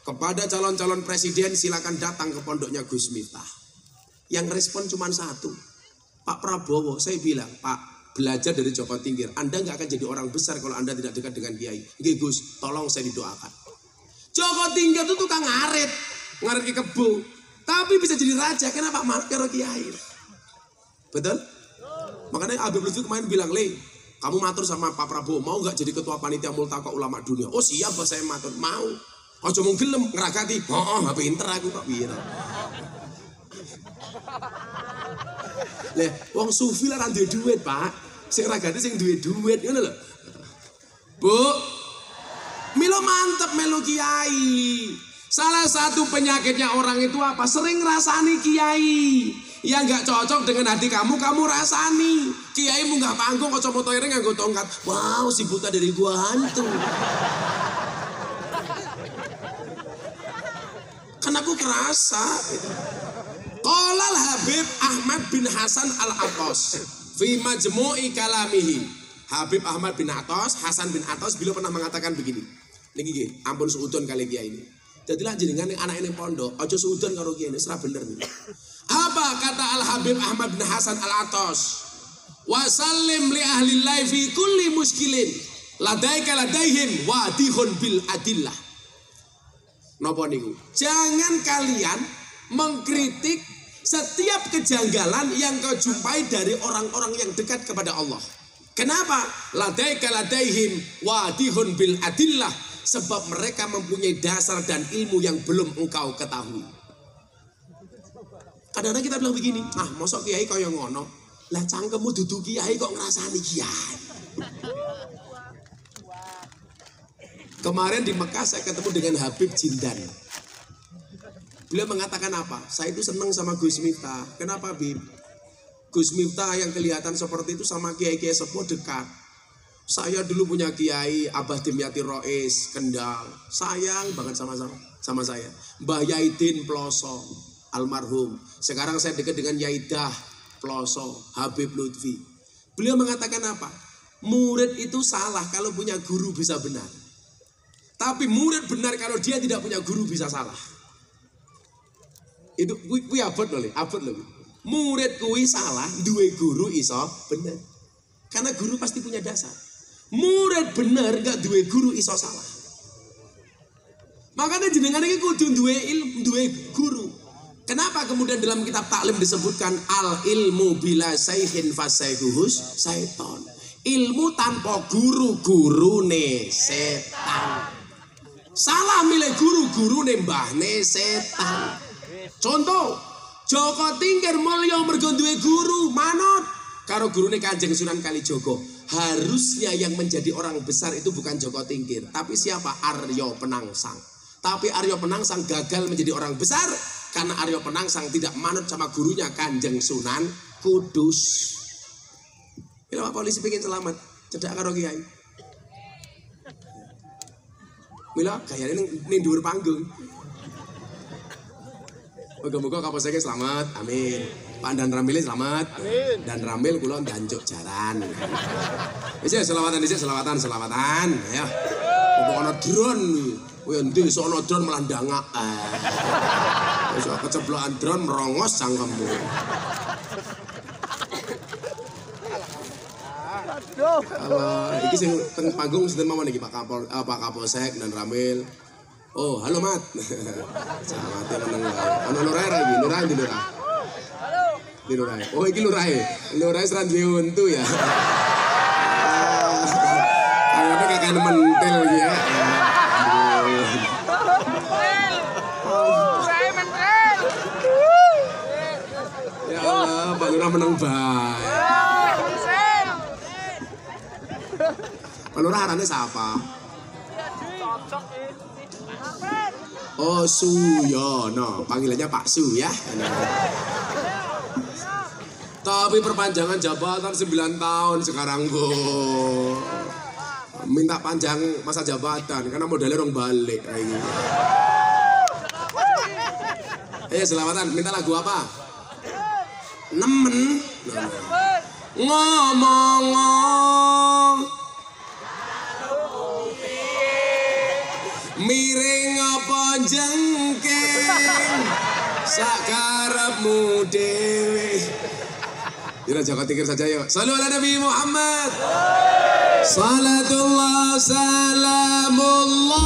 kepada calon-calon presiden silakan datang ke pondoknya Gus Miftah. Yang respon cuma satu, Pak Prabowo. Saya bilang, Pak, belajar dari Joko Tingkir. Anda nggak akan jadi orang besar kalau Anda tidak dekat dengan kiai. Oke Gus, tolong saya didoakan. Joko Tingkir itu tukang ngarit ke kebo, tapi bisa jadi raja. Kenapa? Marah karo kiai. Betul? Makanya Habib Lutfi kemarin bilang, Le, kamu matur sama Pak Prabowo, mau nggak jadi ketua panitia Multaqo Ulama Dunia? Oh siap, saya matur, mau. Ojo mung gelem ngragati. Heeh, pinter aku kok piye to. Lah, wong sufi lah ra duwe duit, Pak. Sing ragati sing duwe duit, ngono lho. Bu, milo mantep melu kiai. Salah satu penyakitnya orang itu apa? Sering rasani kiai. Yang nggak cocok dengan hati kamu rasani. Kiai munggah panggung kacamata ireng nganggo tongkat. Wow, si buta dari gua hantu. Kan aku kerasa. Qolal Habib Ahmad bin Hasan Al-Attas fi majmu'i kalamihi. Habib Ahmad bin Attas, Hasan bin Attas beliau pernah mengatakan begini. Niki ampun suudon kali kiai ini. Jadilah jenengan anak ini pondok, aja suudon karo kiai ini serah bener nih. Apa kata Al-Habib Ahmad bin Hasan Al-Attas? Wasallim li ahlillahi fi kulli muskilin ladaika ladaihim wadihun bil adillah. Napa niku? Jangan kalian mengkritik setiap kejanggalan yang kau jumpai dari orang-orang yang dekat kepada Allah. Kenapa? Ladaika ladaihim wadihun bil adillah. Sebab mereka mempunyai dasar dan ilmu yang belum engkau ketahui. Kadang-kadang kita bilang begini, mosok kiai kaya ngono. Lah cangkemmu dudu kiai kok ngrasani kiai. Kemarin di Mekah saya ketemu dengan Habib Jindan. Beliau mengatakan apa? Saya itu senang sama Gus Miftah. Kenapa, Bib? Gus Miftah yang kelihatan seperti itu sama kiai-kiai sepuh dekat. Saya dulu punya kiai Abah Dimyati Rois Kendal. Sayang banget sama saya. Mbah Yaidin Ploso almarhum. Sekarang saya dekat dengan Yaidah Ploso, Habib Lutfi. Beliau mengatakan apa? Murid itu salah kalau punya guru bisa benar. Tapi murid benar kalau dia tidak punya guru bisa salah. Itu kui abot loh, murid kui salah, duwe guru iso bener. Karena guru pasti punya dasar. Murid bener gak duwe guru iso salah. Makanya jenengan ini kudu duwe ilmu, duwe guru. Kenapa kemudian dalam kitab taklim disebutkan al ilmu bila saykhin fasayhuhus syaiton. Ilmu tanpa guru ne setan. Salah milih guru ne mbahne setan. Contoh, Joko Tingkir mulya mergo duwe guru manut karo gurune Kanjeng Sunan Kalijaga. Harusnya yang menjadi orang besar itu bukan Joko Tingkir, tapi siapa? Aryo Penangsang. Tapi Aryo Penangsang gagal menjadi orang besar karena Aryo Penangsang tidak manut sama gurunya Kanjeng Sunan Kudus. Bila Pak Polisi pengen selamat, cedak karo kiai. Mila kayaknya ini dhuwur panggung. Moga-moga Kapolseknya selamat, amin. Pak Dan Ramil selamat, amin. Dan Ramil kula ndanjuk jaran. Wis selawatan dhisik, selawatan. Ya. Kok ana drone. Kowe endi iso ana drone malah ndangak. Wis keceplokan drone merongos cangkemmu. Allah, iki sing teng panggung sinten mawon iki Pak Kapolsek dan Ramil. Oh, halo Mat. Selamat meneng wae. Ono lurae ra iki, lurae ndi lurae? Halo. Di lurae. Oh, iki lurae. Lurae seran duwe untu ya. Kayaknya kakek mentel iki ya. Lurae mentel. Ya Allah, Pak Lurah menang bae. Pak Lurah arane siapa? Oh, Suyono, panggilannya Pak Su ya. Tapi perpanjangan jabatan 9 tahun sekarang, Bu. Minta panjang masa jabatan karena modalnya orang balik kayak gini. Selamatan, minta lagu apa? Nemen. Ngomong. Miring apa jengking sakarepmu dhewe. Yura Joko Tingkir saja yuk. Shallu ala Nabi Muhammad. Salatullah salamullah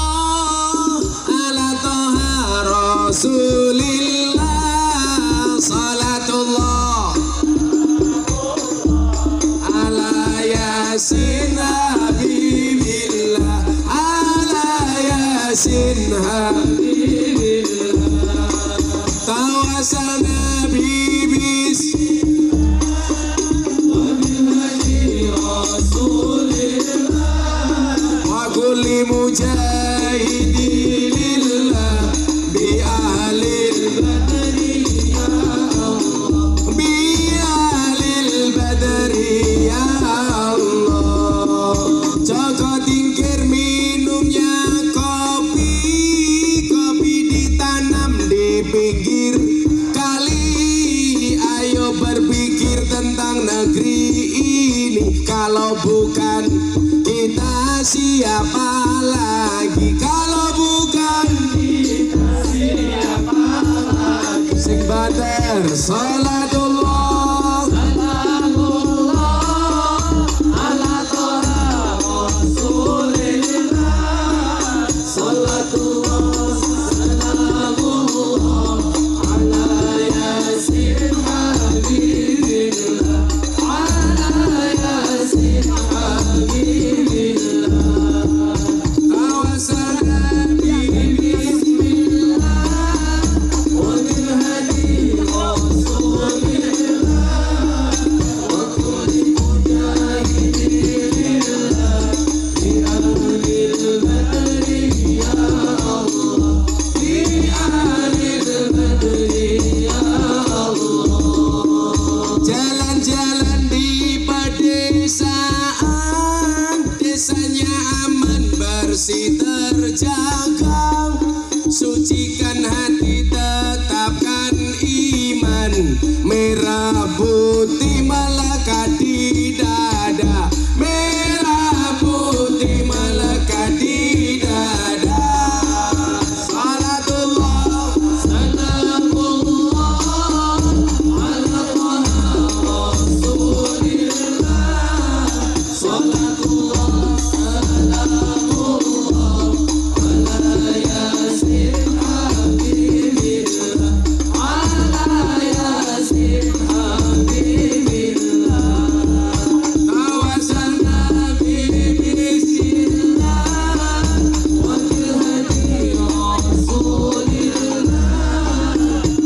ala taha rasulillah. Salatullah ala yasin habibillah. Yasin habibillah tawasal nabi bis wa bil hadi rasulillah wa kulli mujahidi lillah bi ahlil badri ya Allah bi ahlil badri ya Allah. Joko Tingkir minumnya pinggir kali, ayo berpikir tentang negeri ini. Kalau bukan kita siapa lagi? Kalau bukan kita siapa lagi? Sing bater salatullah ala toha rasulillah. Salatullah Bismillah wa bil hadi rasul merah putih melekat di dada, merah putih melekat di dada. Salatullah salamullah ala Taha Rasulillah. Salatullah salamullah ala Yasin Habibillah, ala Yasin Habibillah. Tawasalna bismillah wa bil hadi Rasulillah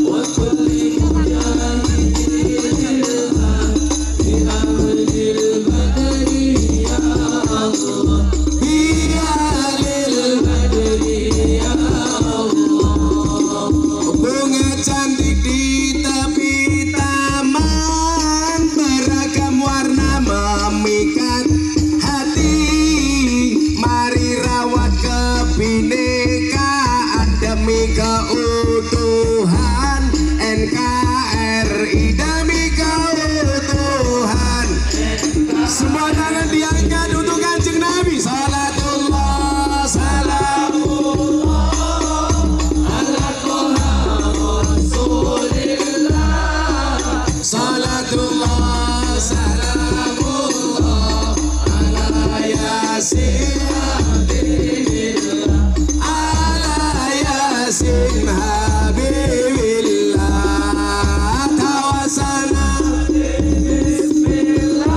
wa kulli mujahidillah bi amril badri ya Allah, bi alil badri ya Allah. Bunga cantik di tepi taman, beragam warna memikat hati. Mari rawat kebinekaan demi keutuhan NKRI, demi keutuhan. Semua tangan diangkat untuk Kanjeng Nabi. Salatullah salamullah ala Taha Rasulillah. Salatullah salamullah ala Yasin Habibillah, ala Yasin Habibillah. Tawasalna bismillah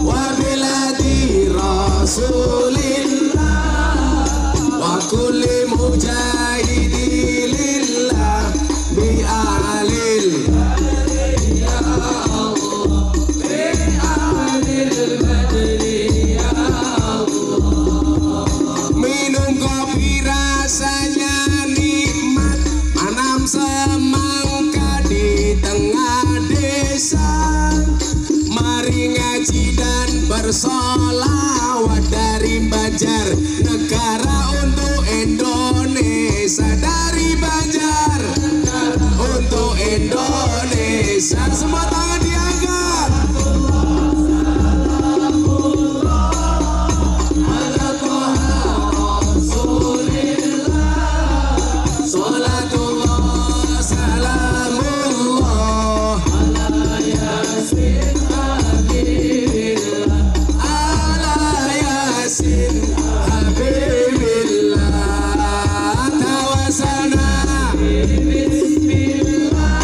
wa bil hadi Rasulillah wa kulli mujahidillah bi alil ya Allah, bi alil badri ya Allah. Minum kopi rasanya nikmat, tanam semangka di tengah desa. Mari ngaji dan bersolawat dari Banjar negara untuk Indonesia, dari Banjar untuk Indonesia. Semua tangan diangkat. Ala Taha Rasulillah. Salatullah salamullah ala Yasin Habibillah, ala Yasin Habibillah. Tawasalna bismillah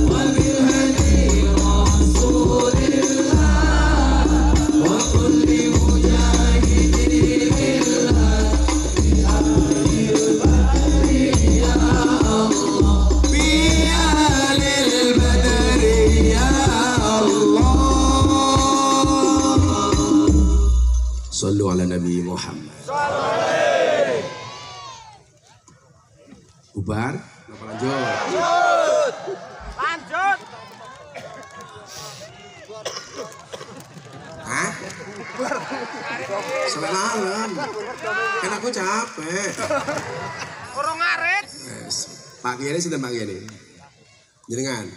wa bil hadi Rasulillah wa kulli mujahidillah bi alil badri ya Allah, bi alil badri ya Allah. Sallu ala Nabi Muhammad. Bubar, apa lanjut? Lanjut. Hah? Selalu kan aku capek. Kurang ngarit. Yes. Pak Kiai sinten Pak Kiai? Jenengan.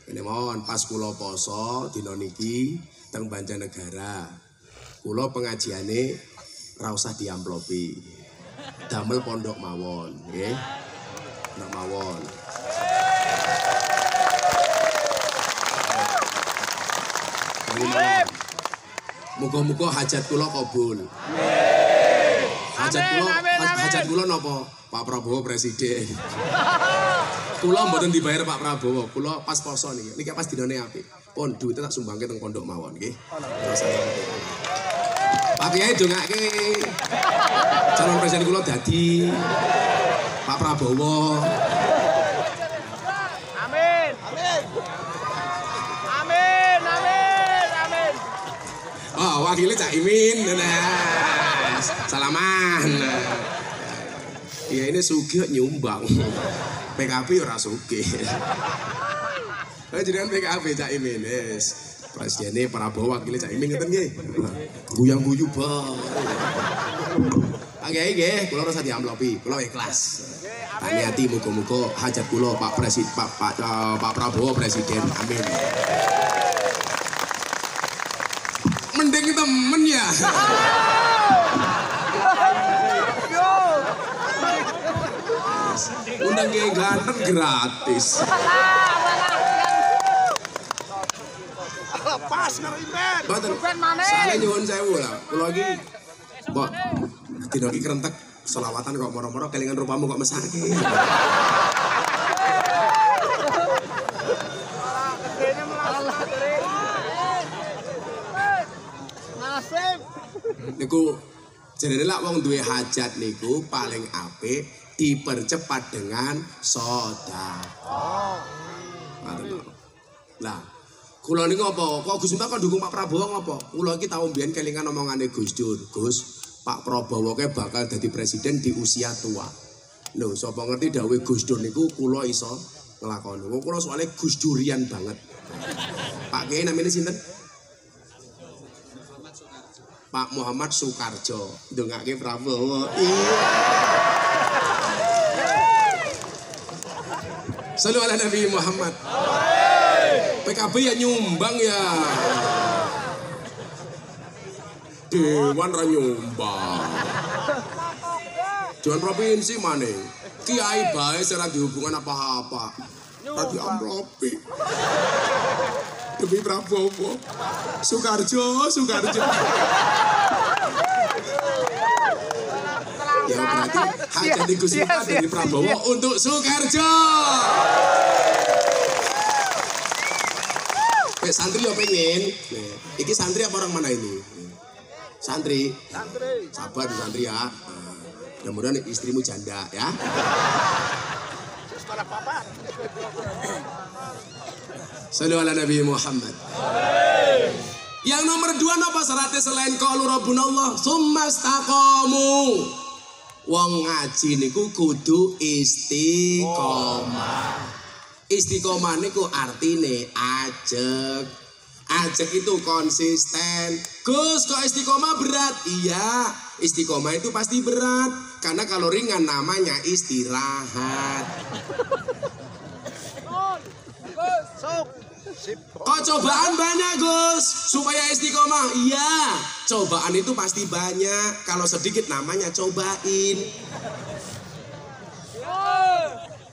Ini mohon pas kula poso dina niki teng Banjarnegara. Kula pengajiane ra usah diamplopi. Damel pondok mawon, nggih. Pondok mawon. Muga-muga hajat kula kabul. Hajat kula napa? Pak Prabowo presiden. Kula mboten dibayar Pak Prabowo, kula pas poso niki. Niki pas dinane apik. Pun duwite tak sumbangke teng pondok mawon nggih. Pak Kiai dongake. Calon presiden kula dadi Pak Prabowo. Amin. Amin. Amin. Amin. Amin. Oh, wakilnya Cak Imin. Nah, salaman. Ya ini sugih nyumbang. PKB ora sugih. Jenengan PKB Cak Imin. Yes. Presidennya Prabowo wakilnya Cak Imin ngeten nggih. Guyang-guyu bae. Oke nggih, kula ora usah diamplopi, kula ikhlas. Taniati muga-muga hajat kula Pak Prabowo Presiden. Amin. Mending temen ya. Undang kayak ganteng gratis. Pas ngeriben. Betul. Soalnya nyuwun sewu lah. Kulo lagi, mbok dina iki kerentek selawatan kok moro-moro kelingan rupamu kok mesake. Niku jenenge lak wong duwe hajat niku paling apik dipercepat dengan sedekah. Lah, kula niku apa? Kok Gus Miftah kok dukung Pak Prabowo ngopo? Kula iki tau mbiyen kelingan omongane Gus Dur. Gus, Pak Prabowo ke bakal dadi presiden di usia tua. Lho, sapa ngerti dawuh Gus Dur niku kula iso nglakoni. Wong kula soalnya Gus Durian banget. Pak Kiai namanya sinten? Pak Muhammad Soekarjo. Ndongake Prabowo. Iya. Sallu ala Nabi Muhammad. PKB ya nyumbang ya. Dewan ra nyumbang. Dewan provinsi mana? Kiai bae ora dihubungan apa-apa. Tadi amplopi. Demi Prabowo. Soekarjo. Ya berarti hajat Gus Miftah dari Prabowo untuk Soekarjo. Santri lo pengen. Iki santri apa orang mana ini? Santri. Sabar santri ya. Mudah-mudahan istrimu janda ya. Sallu ala Nabi Muhammad. Yang nomor 2 napa syaratnya selain qaulu rabbunallah summastaqamu. Wong ngaji niku kudu istiqomah. Istiqomah niku artine ajeg. Ajeg itu konsisten. Gus, kok istiqomah berat? Iya, istiqomah itu pasti berat. Karena kalau ringan namanya istirahat. Kok cobaan banyak Gus supaya istiqomah? Iya, cobaan itu pasti banyak. Kalau sedikit namanya cobain.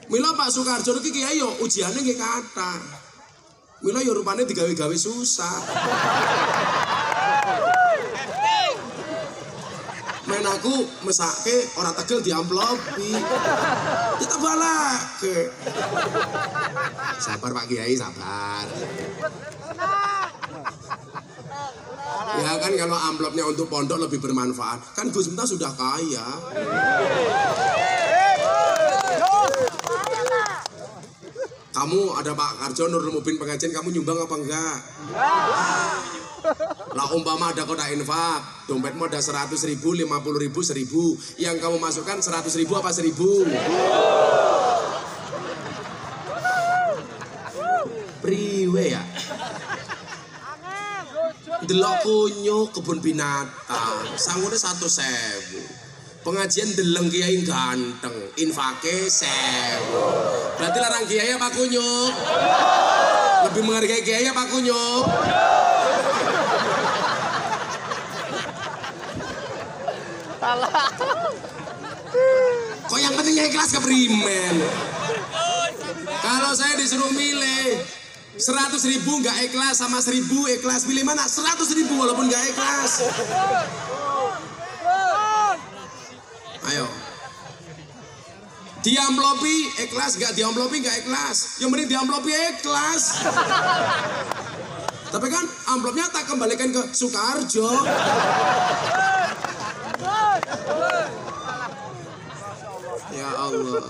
Mila Pak Soekarjo iki kiai yo ujiane nggih kathah. Mila yo rupane digawe-gawe susah. Men aku mesake ora tegel diamplopi. Kita balake. Sabar Pak Kiai, sabar. Ya kan kalau amplopnya untuk pondok lebih bermanfaat. Kan Gus Miftah sudah kaya. Kamu ada Pak Karjo Nurul Mubin pengajian, kamu nyumbang apa enggak? Lah umpama ada kotak infak, dompetmu ada 100.000, 50.000, 1.000. Yang kamu masukkan 100.000 apa 1.000? Priwe ya? Delok kunyo kebun binatang, sangune 100.000. Pengajian deleng kiai ganteng, infake 1.000. Berarti larang kiai apa kunyuk? Lebih menghargai kiai apa kunyuk? Kok yang pentingnya ikhlas keprimen? Kalau saya disuruh milih 100.000 nggak ikhlas sama 1.000 ikhlas, pilih mana? 100.000 walaupun nggak ikhlas. Ayo. Diamplopi ikhlas, nggak diamplopi nggak ikhlas. Yang penting diamplopi ikhlas. Tapi kan amplopnya tak kembalikan ke Soekarjo. Ya Allah.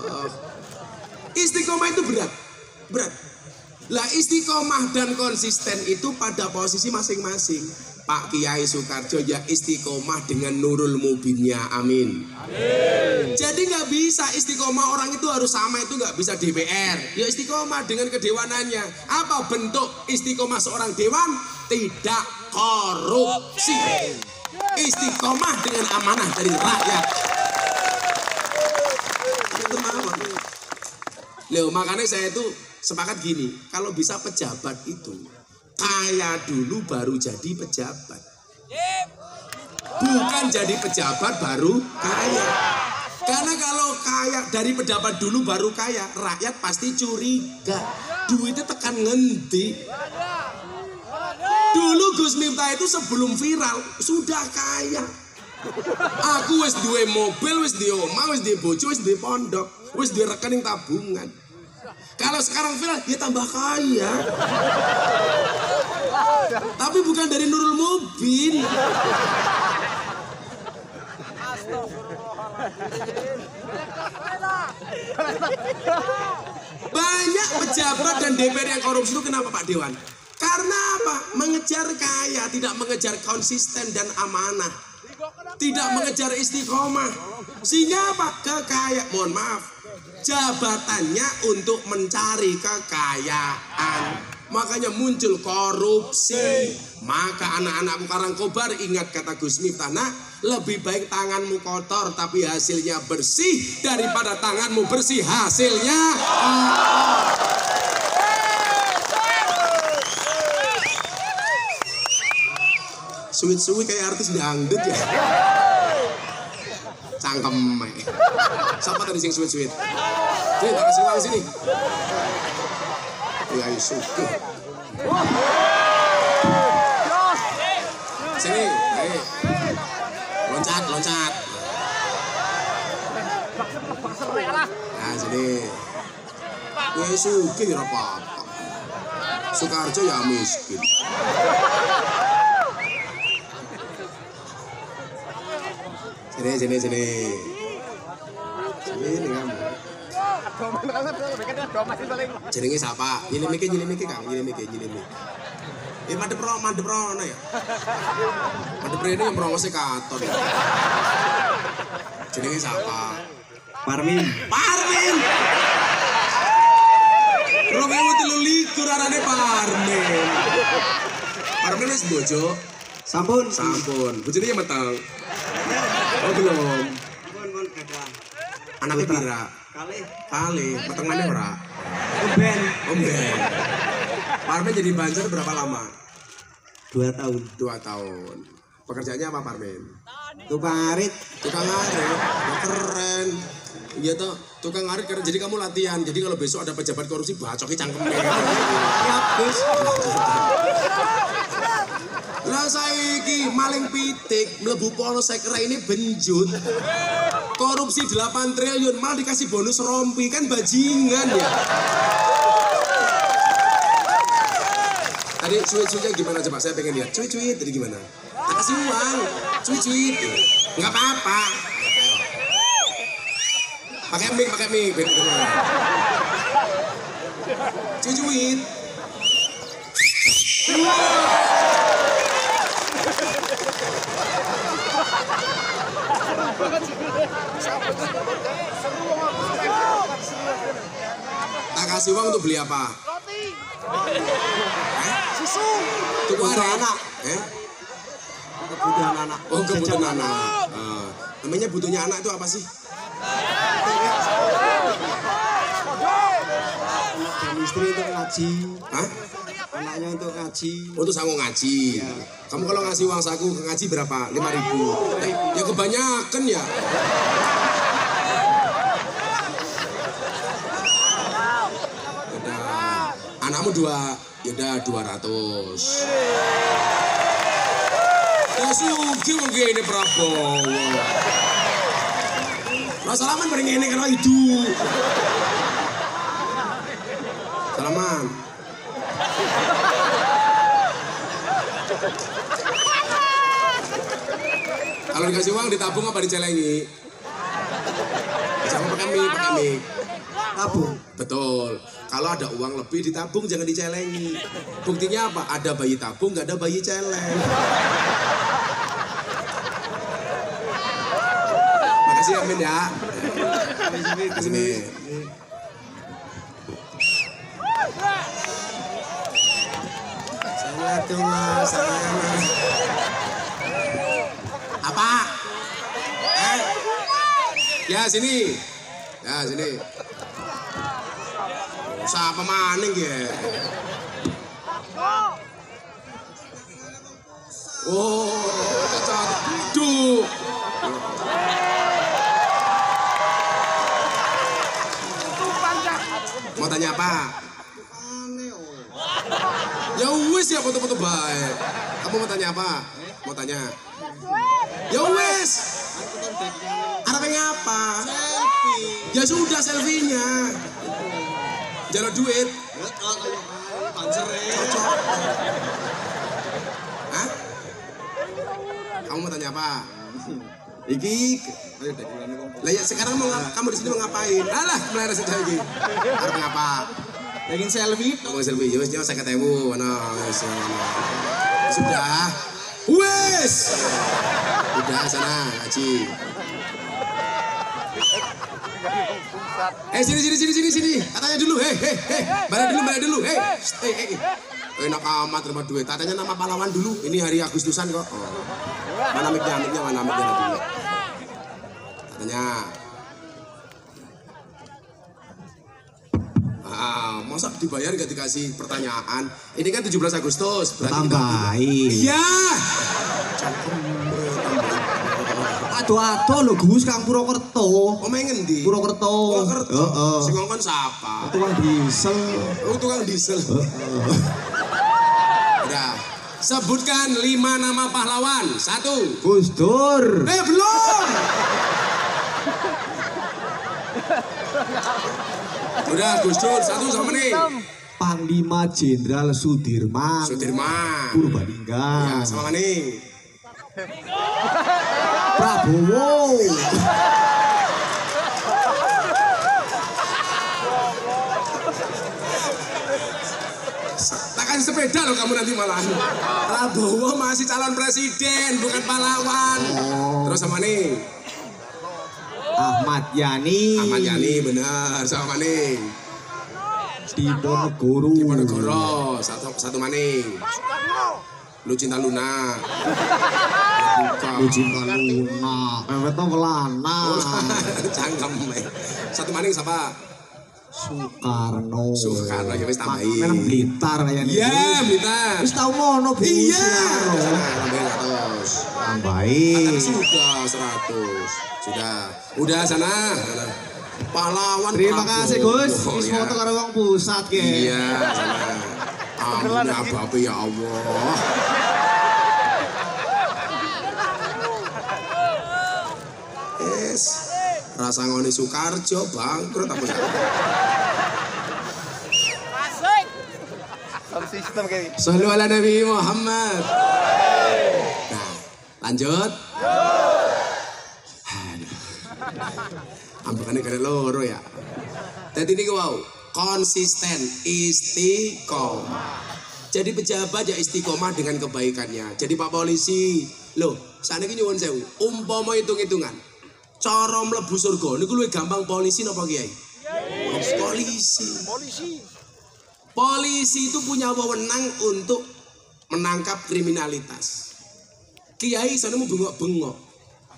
Istiqomah itu berat. Lah istiqomah dan konsisten itu pada posisi masing-masing. Pak Kiai Soekarjo ya istiqomah dengan Nurul Mubinnya, amin. Jadi nggak bisa istiqomah orang itu harus sama, itu nggak bisa DPR. Ya istiqomah dengan kedewanannya. Apa bentuk istiqomah seorang dewan? Tidak korupsi. Istiqomah dengan amanah dari rakyat. Itu Loh, makanya saya itu sepakat gini, kalau bisa pejabat itu kaya dulu baru jadi pejabat. Bukan jadi pejabat baru kaya. Karena kalau kaya dari pejabat dulu baru kaya, rakyat pasti curiga. Duitnya tekan ngendi. Dulu Gus Miftah itu sebelum viral sudah kaya. Aku wis duwe mobil, wis duwe omah, wis duwe bojo, wis duwe pondok, wis duwe rekening tabungan. Kalau sekarang viral dia tambah kaya. Tapi bukan dari Nurul Mubin. Banyak pejabat dan DPR yang korupsi itu kenapa Pak Dewan? Karena apa? Mengejar kaya, tidak mengejar konsisten dan amanah. Tidak mengejar istiqomah. Sehingga apa? Kekayaan, mohon maaf, jabatannya untuk mencari kekayaan. Makanya muncul korupsi. Maka anak-anakku Karangkobar ingat kata Gus Miftah, nak, lebih baik tanganmu kotor tapi hasilnya bersih daripada tanganmu bersih hasilnya suwit-suwit kayak artis dangdut ya. Cangkem. Siapa tadi sing suwit-suwit? Nih, tak kasih uang sini. Ya, suka. Sini, ayo. Loncat. Nah, sini. Ya, suka ya apa-apa. Sukarjo ya miskin. Sini. Sini kamu. Jenenge siapa? Nyilimi Kang, nyilimi. Madep rono ya. Madep rene yang merongose katon. Jenenge siapa? Parmin. 2023 arane Parmin. Parmin wis bojo. Sampun. Bojone ya meteng. Oh belum. Pun gadah. Anaknya pira? Kali. Meteng mana ora? Omben. Parmin jadi Banjar berapa lama? 2 tahun. 2 tahun. Pekerjaannya apa Parmin? Tukang ngarit. Oh, keren. Iya toh, tukang ngarit keren. Jadi kamu latihan. Jadi kalau besok ada pejabat korupsi bacoki cangkemnya. Lah saiki maling pitik mlebu polsek ini benjut. Korupsi 8 triliun malah dikasih bonus rompi, kan bajingan ya. Tadi cuit-cuitnya gimana coba, saya pengen lihat. Cuit-cuit tadi gimana? Tak kasih uang. Cuit-cuit. Enggak apa-apa. Pakai mic. Cuit-cuit. Tak kasih uang untuk beli apa? Roti. Susu. Kebutuhan anak. Kebutuhan anak. Oh, kebutuhan anak. Namanya butuhnya anak itu apa sih? Anak dan istri untuk ngaji. Hah? Anaknya untuk ngaji. Untuk sanggup ngaji. Ya. Kamu kalau ngasih uang saku ke ngaji berapa? 5.000. Ya kebanyakan ya. Yaudah. Anakmu 2, yaudah 200. Ya sugi mungkin ini Prabowo. Salaman paling ini kalau itu. Salaman. Kalau dikasih uang ditabung apa dicelengi? Jangan pakai mic. Tabung. Betul. Kalau ada uang lebih ditabung jangan dicelengi. Buktinya apa? Ada bayi tabung, nggak ada bayi celeng. Makasih Amin ya. Sini. Apa? Ya sini. Ya sini. Sapa maning ya? Oh, aduh. Mau tanya apa? Ya wis ya foto-foto baik. Kamu mau tanya apa? Mau tanya? Ya wis. Arabnya apa? Selfie. Ya sudah selfie-nya. Jangan duit. Cocok. Hah? Kamu mau tanya apa? Iki. Lah ya sekarang mau kamu di sini mau ngapain? Alah, meleres sudah iki. Arep ngapa? Pengen selfie. Mau selfie, wis saya ketemu. Sudah. Wes. Udah sana, Haji. Sini. Katanya dulu, balik dulu. Enak amat terima duit. Katanya nama pahlawan dulu. Ini hari Agustusan kok. Oh. Mana mic-nya dulu. Katanya. Masa dibayar gak dikasih pertanyaan? Ini kan 17 Agustus. Tambahin. Iya. Ado-ado lho Gus Kang Purwokerto. Omeng ngendi? Purwokerto. Heeh. Sing ngongkon sapa? Tukang diesel. Oh, tukang diesel. Udah. Sebutkan 5 nama pahlawan. 1. Gus Dur. Belum. Udah Gus Dur 1 sama nih. Panglima Jenderal Sudirman. Purbalingga. Ya, sama nih. Prabowo. Tak kasih sepeda loh kamu nanti malah. Prabowo masih calon presiden, bukan pahlawan. Terus sama nih. Ahmad Yani. Benar, sama nih. Diponegoro. Satu maning. Lu cinta Luna. Lu cinta Luna. Mewetnya pelana. Cangkem. Satu maning siapa? Soekarno Ya wis tambahin. Menang Blitar kayaknya. Iya, Blitar. Wis tau ngono Bu. Iya. Tambahin. Sudah 100. Udah sana. Pahlawan. Terima kasih Gus. Wis Foto karo wong pusat ke. Iya, sana. Amin apa ya Allah. Rasa ngoni Soekarjo bangkrut apa ya? Asik. Sistem kayak Shallu ala Nabi Muhammad. Nah, lanjut. Ambekannya kada loro ya. Tadi ini wow, konsisten istiqomah. Jadi pejabat ya istiqomah dengan kebaikannya. Jadi Pak Polisi, loh, saat ini nyuwun sewu, umpama hitung-hitungan. Cara mlebu surga niku luwih gampang polisi napa Kiai? Polisi itu punya wewenang untuk menangkap kriminalitas. Kiai sana mau bengok-bengok.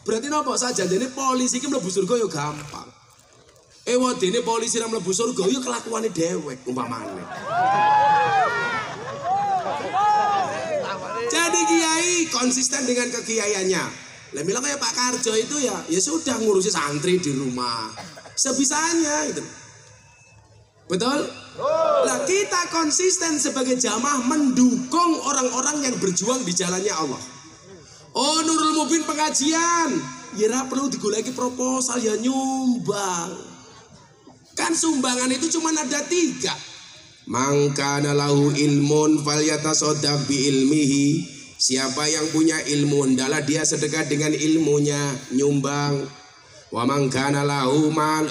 Berarti napa sajane polisi iki mlebu surga ya gampang. Wadene polisi ra mlebu surga ya kelakuane dhewek umpamane. Jadi Kiai konsisten dengan kekiaiannya. Lah bilang kayak Pak Karjo itu ya sudah ngurusi santri di rumah sebisanya itu. Betul? Lah kita konsisten sebagai jamaah mendukung orang-orang yang berjuang di jalannya Allah. Oh Nurul Mubin pengajian, ya perlu digoleki proposal ya nyumbang. Kan sumbangan itu cuma ada 3. Mangkana lahu ilmun falyatasaddaq bi ilmihi. Siapa yang punya ilmu hendaklah dia sedekah dengan ilmunya, nyumbang. Wa man kana lahu mal,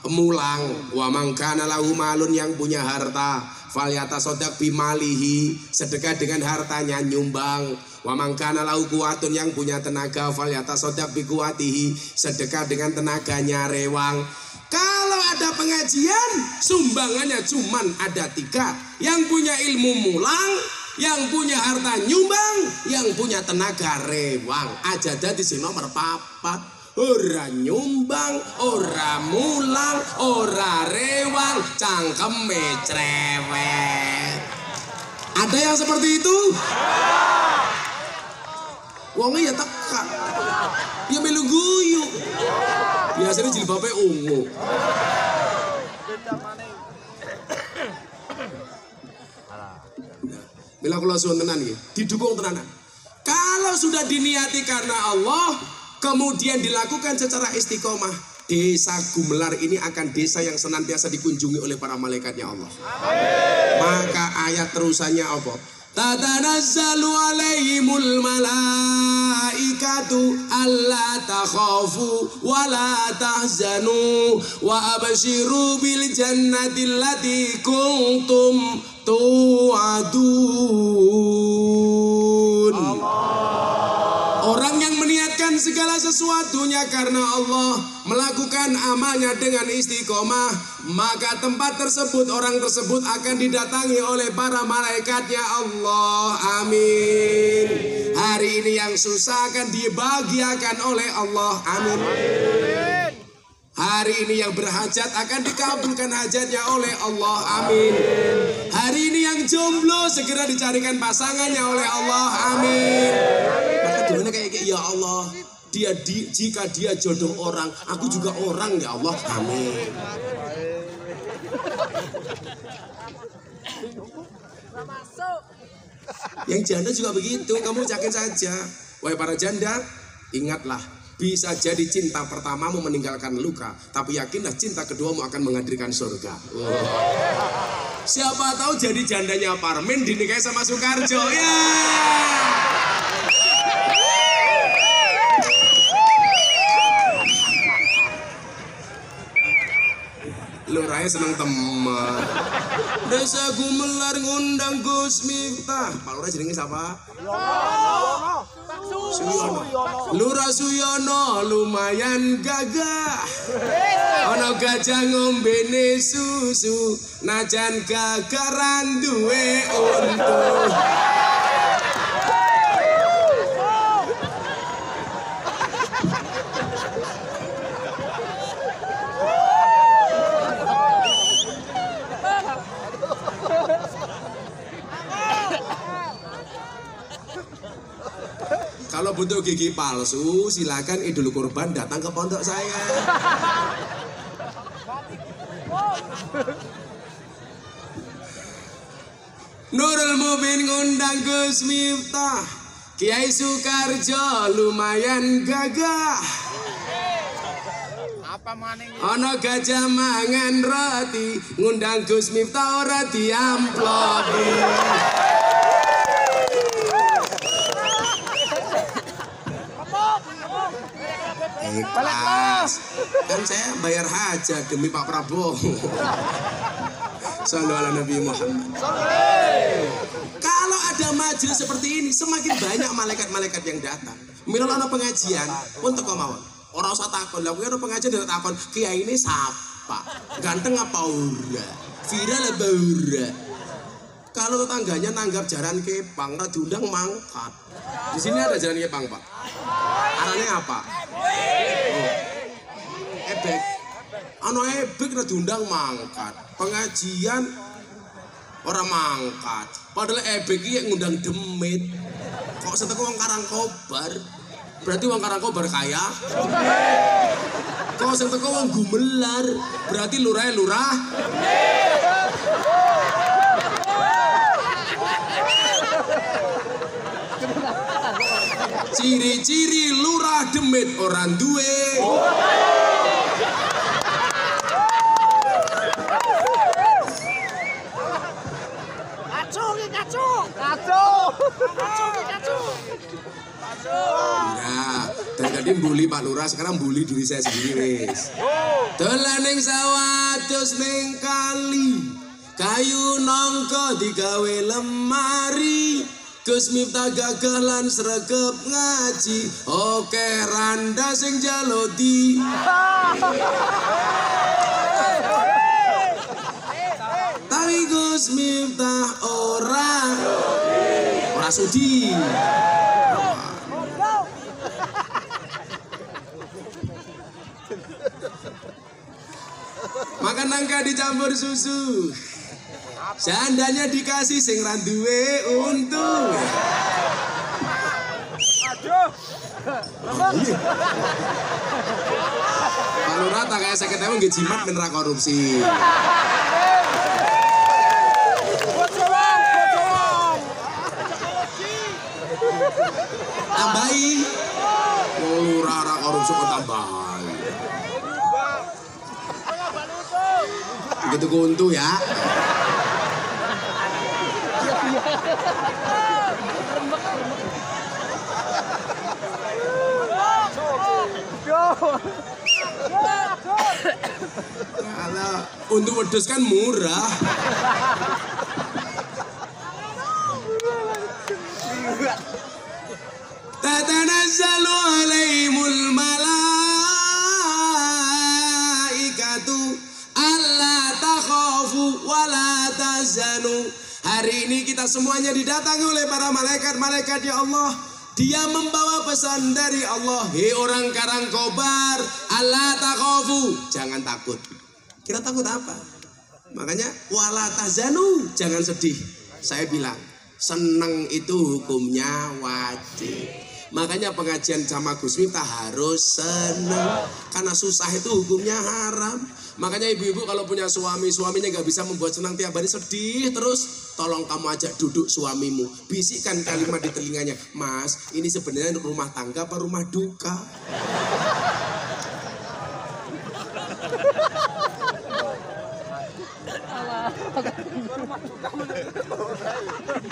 mulang. Wa man kana lahu malun yang punya harta, falyatasaddaq bi malihi, sedekah dengan hartanya, nyumbang. Wa man kana lahu quwatun yang punya tenaga, falyatasaddaq bi quwatihi, sedekah dengan tenaganya, rewang. Kalau ada pengajian, sumbangannya cuman ada 3. Yang punya ilmu mulang, yang punya harta nyumbang, yang punya tenaga rewang. Aja dadi sing nomor 4. ora nyumbang, ora mulang, ora rewang, cangkeme cerewet. Ada yang seperti itu? Wongnya ya teka, ya melu guyu. Biasanya jilbabnya ungu. Bila kula suwun tenan nggih, didukung tenanan. Kalau sudah diniati karena Allah, kemudian dilakukan secara istiqomah, desa Gumelar ini akan desa yang senantiasa dikunjungi oleh para malaikatnya Allah. Amin. Maka ayat terusannya apa? Tatanazzalu alaihimul malaikatu alla takhafu wa la tahzanu wa abshiru bil jannati allati kuntum tu'adun. Orang yang meniatkan segala sesuatunya karena Allah, melakukan amalnya dengan istiqomah, maka tempat tersebut, orang tersebut akan didatangi oleh para malaikatnya Allah. Amin. Hari ini yang susah akan dibahagiakan oleh Allah. Amin. Hari ini yang berhajat akan dikabulkan hajatnya oleh Allah. Amin. Hari ini yang jomblo segera dicarikan pasangannya oleh Allah. Amin. Maka doanya kayak ya Allah, jika dia jodoh orang, aku juga orang ya Allah. Amin. Yang janda juga begitu, kamu yakin saja. Wahai para janda, ingatlah, bisa jadi cinta pertamamu meninggalkan luka, tapi yakinlah cinta keduamu akan menghadirkan surga. Siapa tahu jadi jandanya Parmin dinikahi sama Soekarjo. Ya. Lurahnya seneng teman. Desa Gumelar ngundang Gus Miftah. Pak Lurah jenenge siapa? Suyono. Lurah Suyono lumayan gagah. Ono gajah ngombene susu, najan gagaran duwe untu. Kalau butuh gigi palsu, silakan Idul Kurban datang ke pondok saya. Nurul Mubin ngundang Gus Miftah. Kiai Soekarjo lumayan gagah. Apa maning? Ono gajah mangan roti, ngundang Gus Miftah ora diamploki. Ikhlas. Kan saya bayar hajat demi Pak Prabowo. Sallallahu alaihi Nabi Muhammad. Kalau ada majelis seperti ini, semakin banyak malaikat-malaikat yang datang. Mila ana pengajian untuk kemauan. Orang usah takon, lah kuwi ana pengajian tidak takon, kiai ini siapa? Ganteng apa ora? Viral apa ora? Kalau tetangganya nanggap jaran kepang, ora diundang mangkat. Di sini ada jaran kepang, Pak. Arane apa? Ebek. Ano ebek ora diundang mangkat. Pengajian orang mangkat. Padahal ebek iki ngundang demit. Kok seteko wong Karangkobar? Berarti wong Karangkobar kaya? Kok seteko wong Gumelar? Berarti lurah-lurah? Ciri-ciri lurah demit orang duwe. Nah, tadi bully Pak Lurah, sekarang bully diri saya sendiri wis. Dolan ning sawah terus ning kali, kayu nangka digawe lemari. Gus Miftah gagah lan sregep ngaji, oke randa sing jaloti. Tapi Gus Miftah ora sudi. Makan nangka dicampur susu. Seandainya dikasih sing randuwe untung. Pak Lurah tak kayak saya ketemu nggih jimat men ra korupsi. Tambahi. Oh, Lurah ra korupsi kok tambahi. Gitu kuntu ya. Kalau untuk wedhus kan murah. Tatanazzalu alaihimul malaikatu alla takhafu wa la tahzanu. Hari ini kita semuanya didatangi oleh para malaikat-malaikat ya Allah. Dia membawa pesan dari Allah. Hei orang Karangkobar, Allah takhafu, jangan takut. Kira takut apa? Makanya wala tahzanu, jangan sedih. Saya bilang, senang itu hukumnya wajib. Makanya pengajian sama Gus Miftah harus senang. Karena susah itu hukumnya haram. Makanya ibu-ibu kalau punya suami, suaminya nggak bisa membuat senang tiap hari, sedih terus, tolong kamu ajak duduk suamimu, bisikkan kalimat di telinganya, Mas, ini sebenarnya rumah tangga apa rumah duka?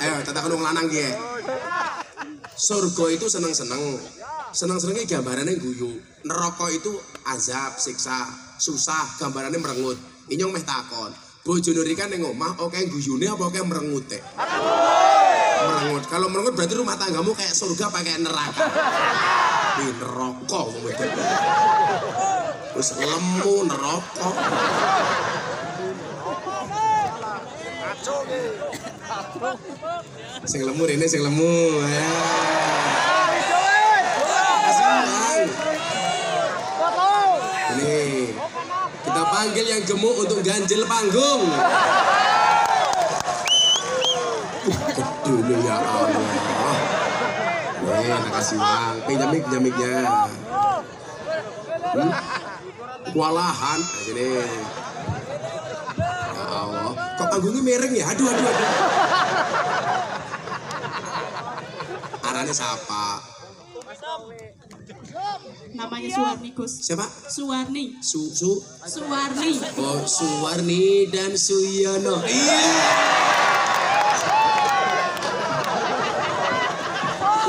Ayo, tata kenung lanang ya. Surga itu seneng-seneng, seneng-senengnya gambarannya guyu. Neraka itu azab, siksa, susah, gambarannya merengut. Inyong meh takon, bojo Nuri kan yang ngomah, oke guyune apa oke merengut teh? Merengut. Kalau merengut berarti rumah tanggamu kayak surga pakai neraka. Di neraka, terus lemu neraka. Sing lemu rene sing lemu ya. Ini kita panggil yang gemuk untuk ganjil panggung. Gede ya Allah. Nih, makasih bang. Pinjamiknya. Kewalahan. Nah, sini. Ya Allah. Kok panggungnya mereng ya? Aduh. Arane siapa? Namanya Suwarni, Gus. Siapa? Suwarni. Suwarni. Suwarni. Oh, Suwarni dan Suyono. Iya.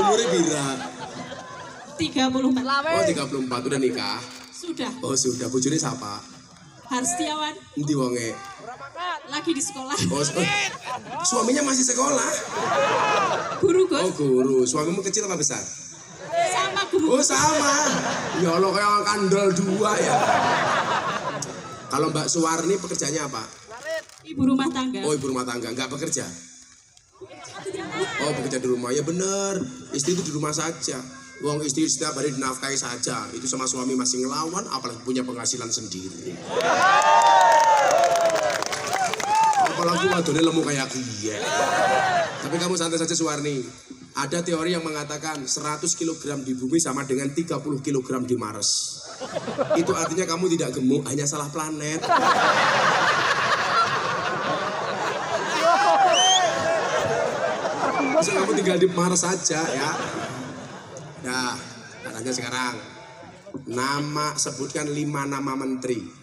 Umurnya bira? 34. Oh, 34 udah nikah? Sudah. Oh, sudah. Bojone siapa? Harstiawan. Endi wonge? Lagi di sekolah. Oh, suaminya masih sekolah? Guru, Gus. Oh, guru. Suamimu kecil apa besar? Sama guru. Oh, sama. Ya Allah, kayak orang kandel dua ya. Kalau Mbak Suwarni pekerjaannya apa? Ibu rumah tangga. Oh, ibu rumah tangga. Enggak bekerja? Oh, bekerja di rumah. Ya bener. Istri itu di rumah saja. Uang istri setiap hari dinafkahi saja. Itu sama suami masih ngelawan, apalagi punya penghasilan sendiri. Apalagi wadone lemu kayak dia. Tapi kamu santai saja Suwarni. Ada teori yang mengatakan 100 kg di bumi sama dengan 30 kg di Mars. Itu artinya kamu tidak gemuk, hanya salah planet. Bisa kamu tinggal di Mars saja ya. Nah, katanya sekarang sebutkan 5 nama menteri.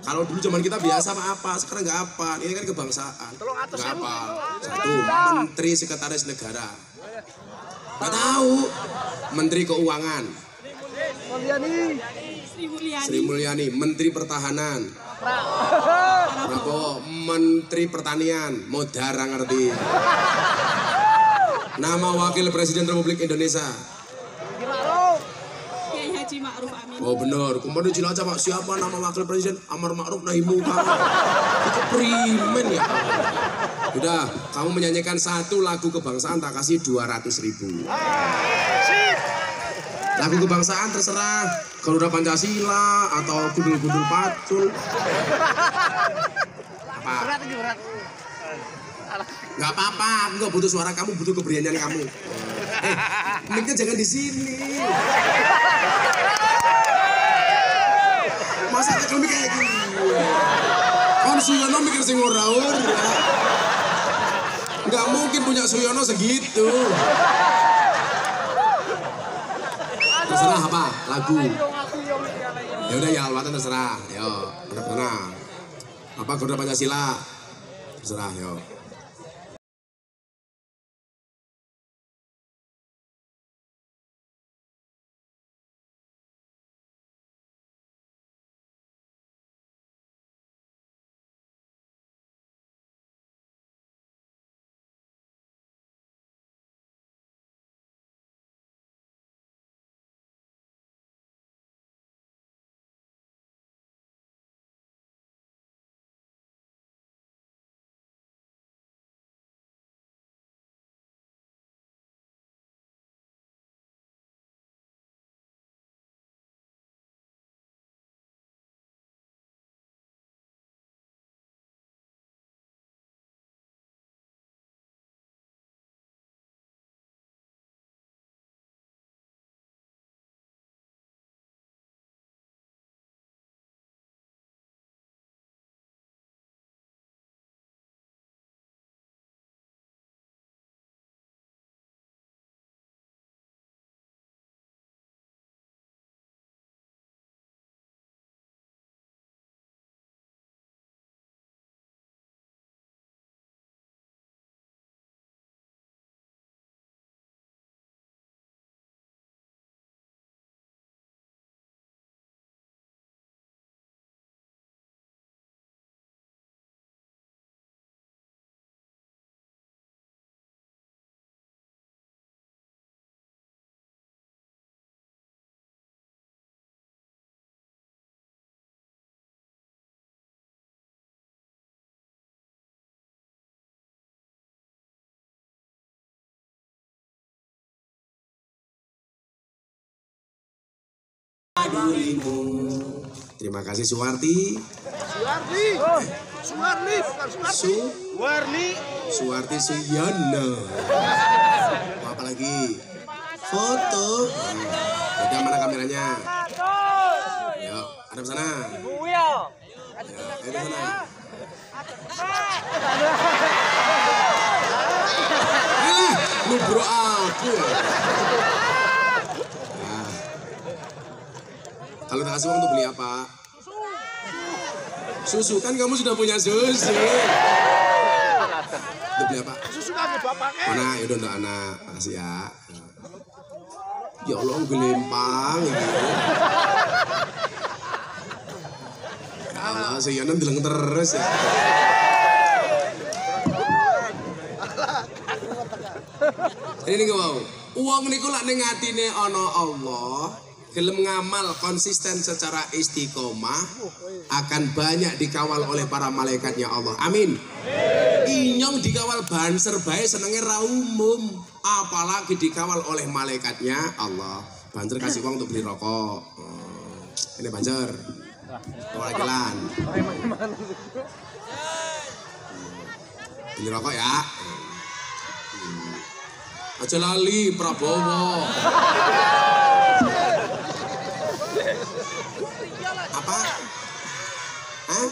Kalau dulu zaman kita biasa apa? Sekarang nggak apa. Ini kan kebangsaan. Nggak apa. 1, Menteri Sekretaris Negara. Nggak tahu. Menteri Keuangan. Sri Mulyani. Menteri Pertahanan. Prabowo. Menteri Pertanian. Modar ngerti. Nama Wakil Presiden Republik Indonesia. Kiai Haji Ma'ruf Amin. Oh benar, kemarin Cilacap Pak, siapa nama wakil presiden? Amar Ma'ruf Nahi Munkar. Itu primen ya. Udah, kamu menyanyikan 1 lagu kebangsaan tak kasih 200.000. Lagu kebangsaan terserah. Garuda Pancasila atau gundul-gundul pacul. Apa? Berat lagi berat. Gak apa-apa, aku gak butuh suara kamu, butuh keberanian kamu. Mic-nya jangan di sini. Masa tekel mic kayak gini. Kon Suyono mikir sing ora-ora. Gak mungkin punya Suyono segitu. Terserah apa? Lagu. Ya udah ya, Alwatan terserah. Yo, mana? Apa Garuda Pancasila? Terserah, yo. Terima kasih Suwarti. Suwarni, bukan Suwarti. Suwarti Suyono. Apa lagi? Foto. Udah mana kameranya? Yuk, ada di sana. Ya, ada di sana. Nubro aku. Nah. Kalau tak kasih uang untuk beli apa? Susu, kan kamu sudah punya susu. Untuk beli apa? Susu lagi bapaknya. Mana? Yaudah untuk anak. Makasih ya. Ya Allah, gelempang. Ya Allah, si Yonan bilang terus ya. Ini nggak mau. Uang niku lak ning atine ana Allah. Gelem ngamal konsisten secara istiqomah akan banyak dikawal oleh para malaikatnya Allah. Amin. Inyong dikawal banser bae senenge ra umum, apalagi dikawal oleh malaikatnya Allah. Banser kasih uang untuk beli rokok. Ini banser. Kewakilan. Beli rokok ya. Aja lali Prabowo. Apa? Hah?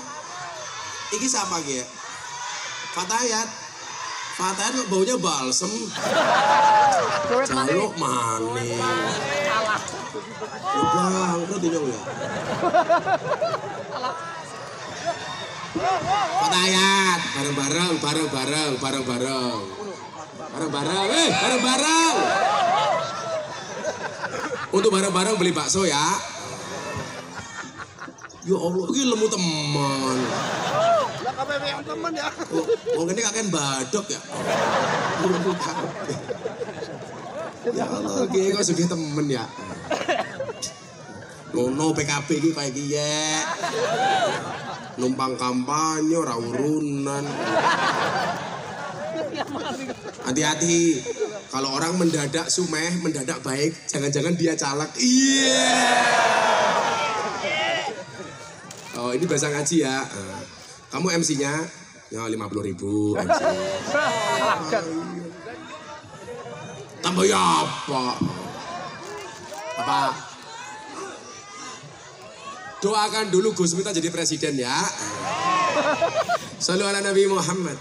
Iki siapa ya? Fatayat. Fatayat kok baunya balsem. Jaluk maning. Bang, kok dinyong ya? Fatayat, bareng-bareng. Bareng-bareng. Untuk bareng-bareng beli bakso ya. Ya Allah, ini lemu teman. Lah kabeh yang temen ya. Oh, ini kakek badok ya. Ya Allah, ini kok sugih temen ya. Ngono PKB ini kayak gini. Numpang kampanye, ora urunan. Hati-hati. Kalau orang mendadak sumeh, mendadak baik, jangan-jangan dia caleg. Iya. Oh, ini bahasa ngaji ya. Kamu MC-nya ya 50.000 MC. Tambah ya apa? Apa? Doakan dulu Gus Miftah jadi presiden ya. Shallu ala Nabi Muhammad.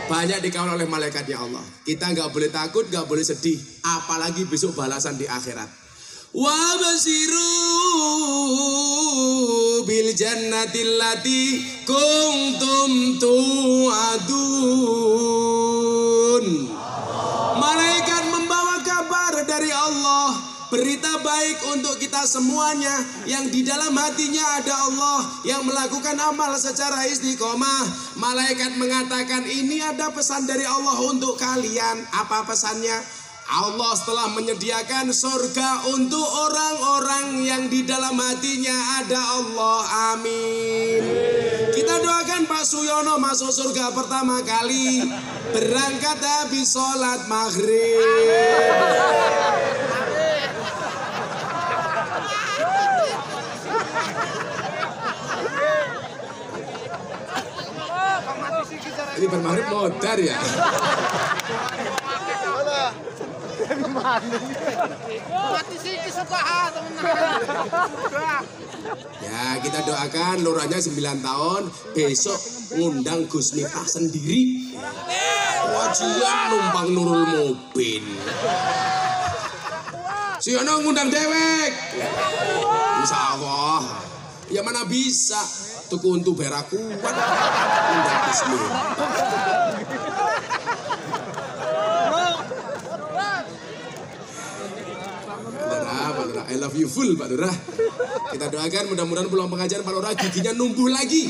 Banyak dikawal oleh malaikat ya Allah. Kita nggak boleh takut, nggak boleh sedih. Apalagi besok balasan di akhirat. Wa basiru bil jannatil lati kuntum tu'adun. Malaikat membawa kabar dari Allah, berita baik untuk kita semuanya. Yang di dalam hatinya ada Allah, yang melakukan amal secara istiqomah. Malaikat mengatakan ini ada pesan dari Allah untuk kalian. Apa pesannya? Allah setelah menyediakan surga untuk orang-orang yang di dalam hatinya ada Allah. Amin. Kita doakan Pak Suyono masuk surga pertama kali berangkat habis sholat maghrib. Ini bermaghrib modar ya. Ya, kita doakan lurahnya 9 tahun besok ngundang Gus Miftah sendiri. Wajian numpang Nurul mobil. Siono ngundang dewek. Insya Allah. Ya mana bisa. Tuku untuk beraku ngundang Gus Miftah. I love you full Pak Lurah. Kita doakan mudah-mudahan pulang pengajian Pak Lurah giginya numbuh lagi.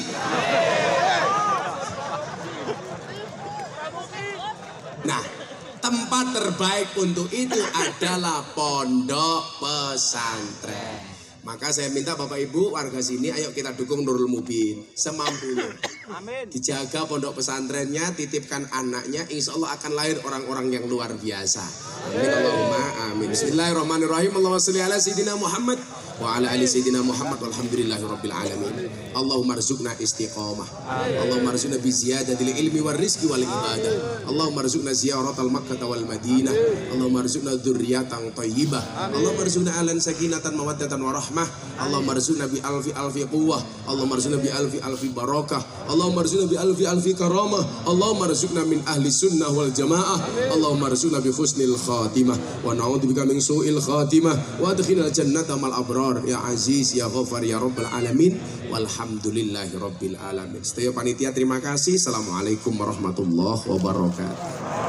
Nah, tempat terbaik untuk itu adalah pondok pesantren. Maka saya minta Bapak Ibu warga sini, ayo kita dukung Nurul Mubin semampunya. Amin. Dijaga pondok pesantrennya, titipkan anaknya, insya Allah akan lahir orang-orang yang luar biasa. Amin Allahumma amin. Bismillahirrahmanirrahim. Allahumma sholli ala sayyidina Muhammad wa ala ali sayyidina Muhammad walhamdulillahirabbil alamin. Allahumma arzuqna istiqamah. Allahumma arzuqna bi ziyadatil ilmi war rizqi wal ibadah. Allahumma arzuqna ziyaratal Makkah wal Madinah. Allahumma arzuqna dzurriyyatan thayyibah. Allahumma arzuqna alan sakinatan mawaddatan wa rahmah. Allahumma arzuqna bi alfi quwwah. Allahumma arzuqna bi alfi barakah. Allahumma arzuqna bi alfi karamah. Allahumma arzuqna min ahli sunnah wal jamaah. Allahumma arzuqna bi husnil khatimah wa na'udzubika min su'il khatimah wa adkhilna jannata mal abrar ya aziz ya ghafar ya rabbal alamin walhamdulillahi rabbil alamin. Setia panitia terima kasih. Assalamualaikum warahmatullahi wabarakatuh.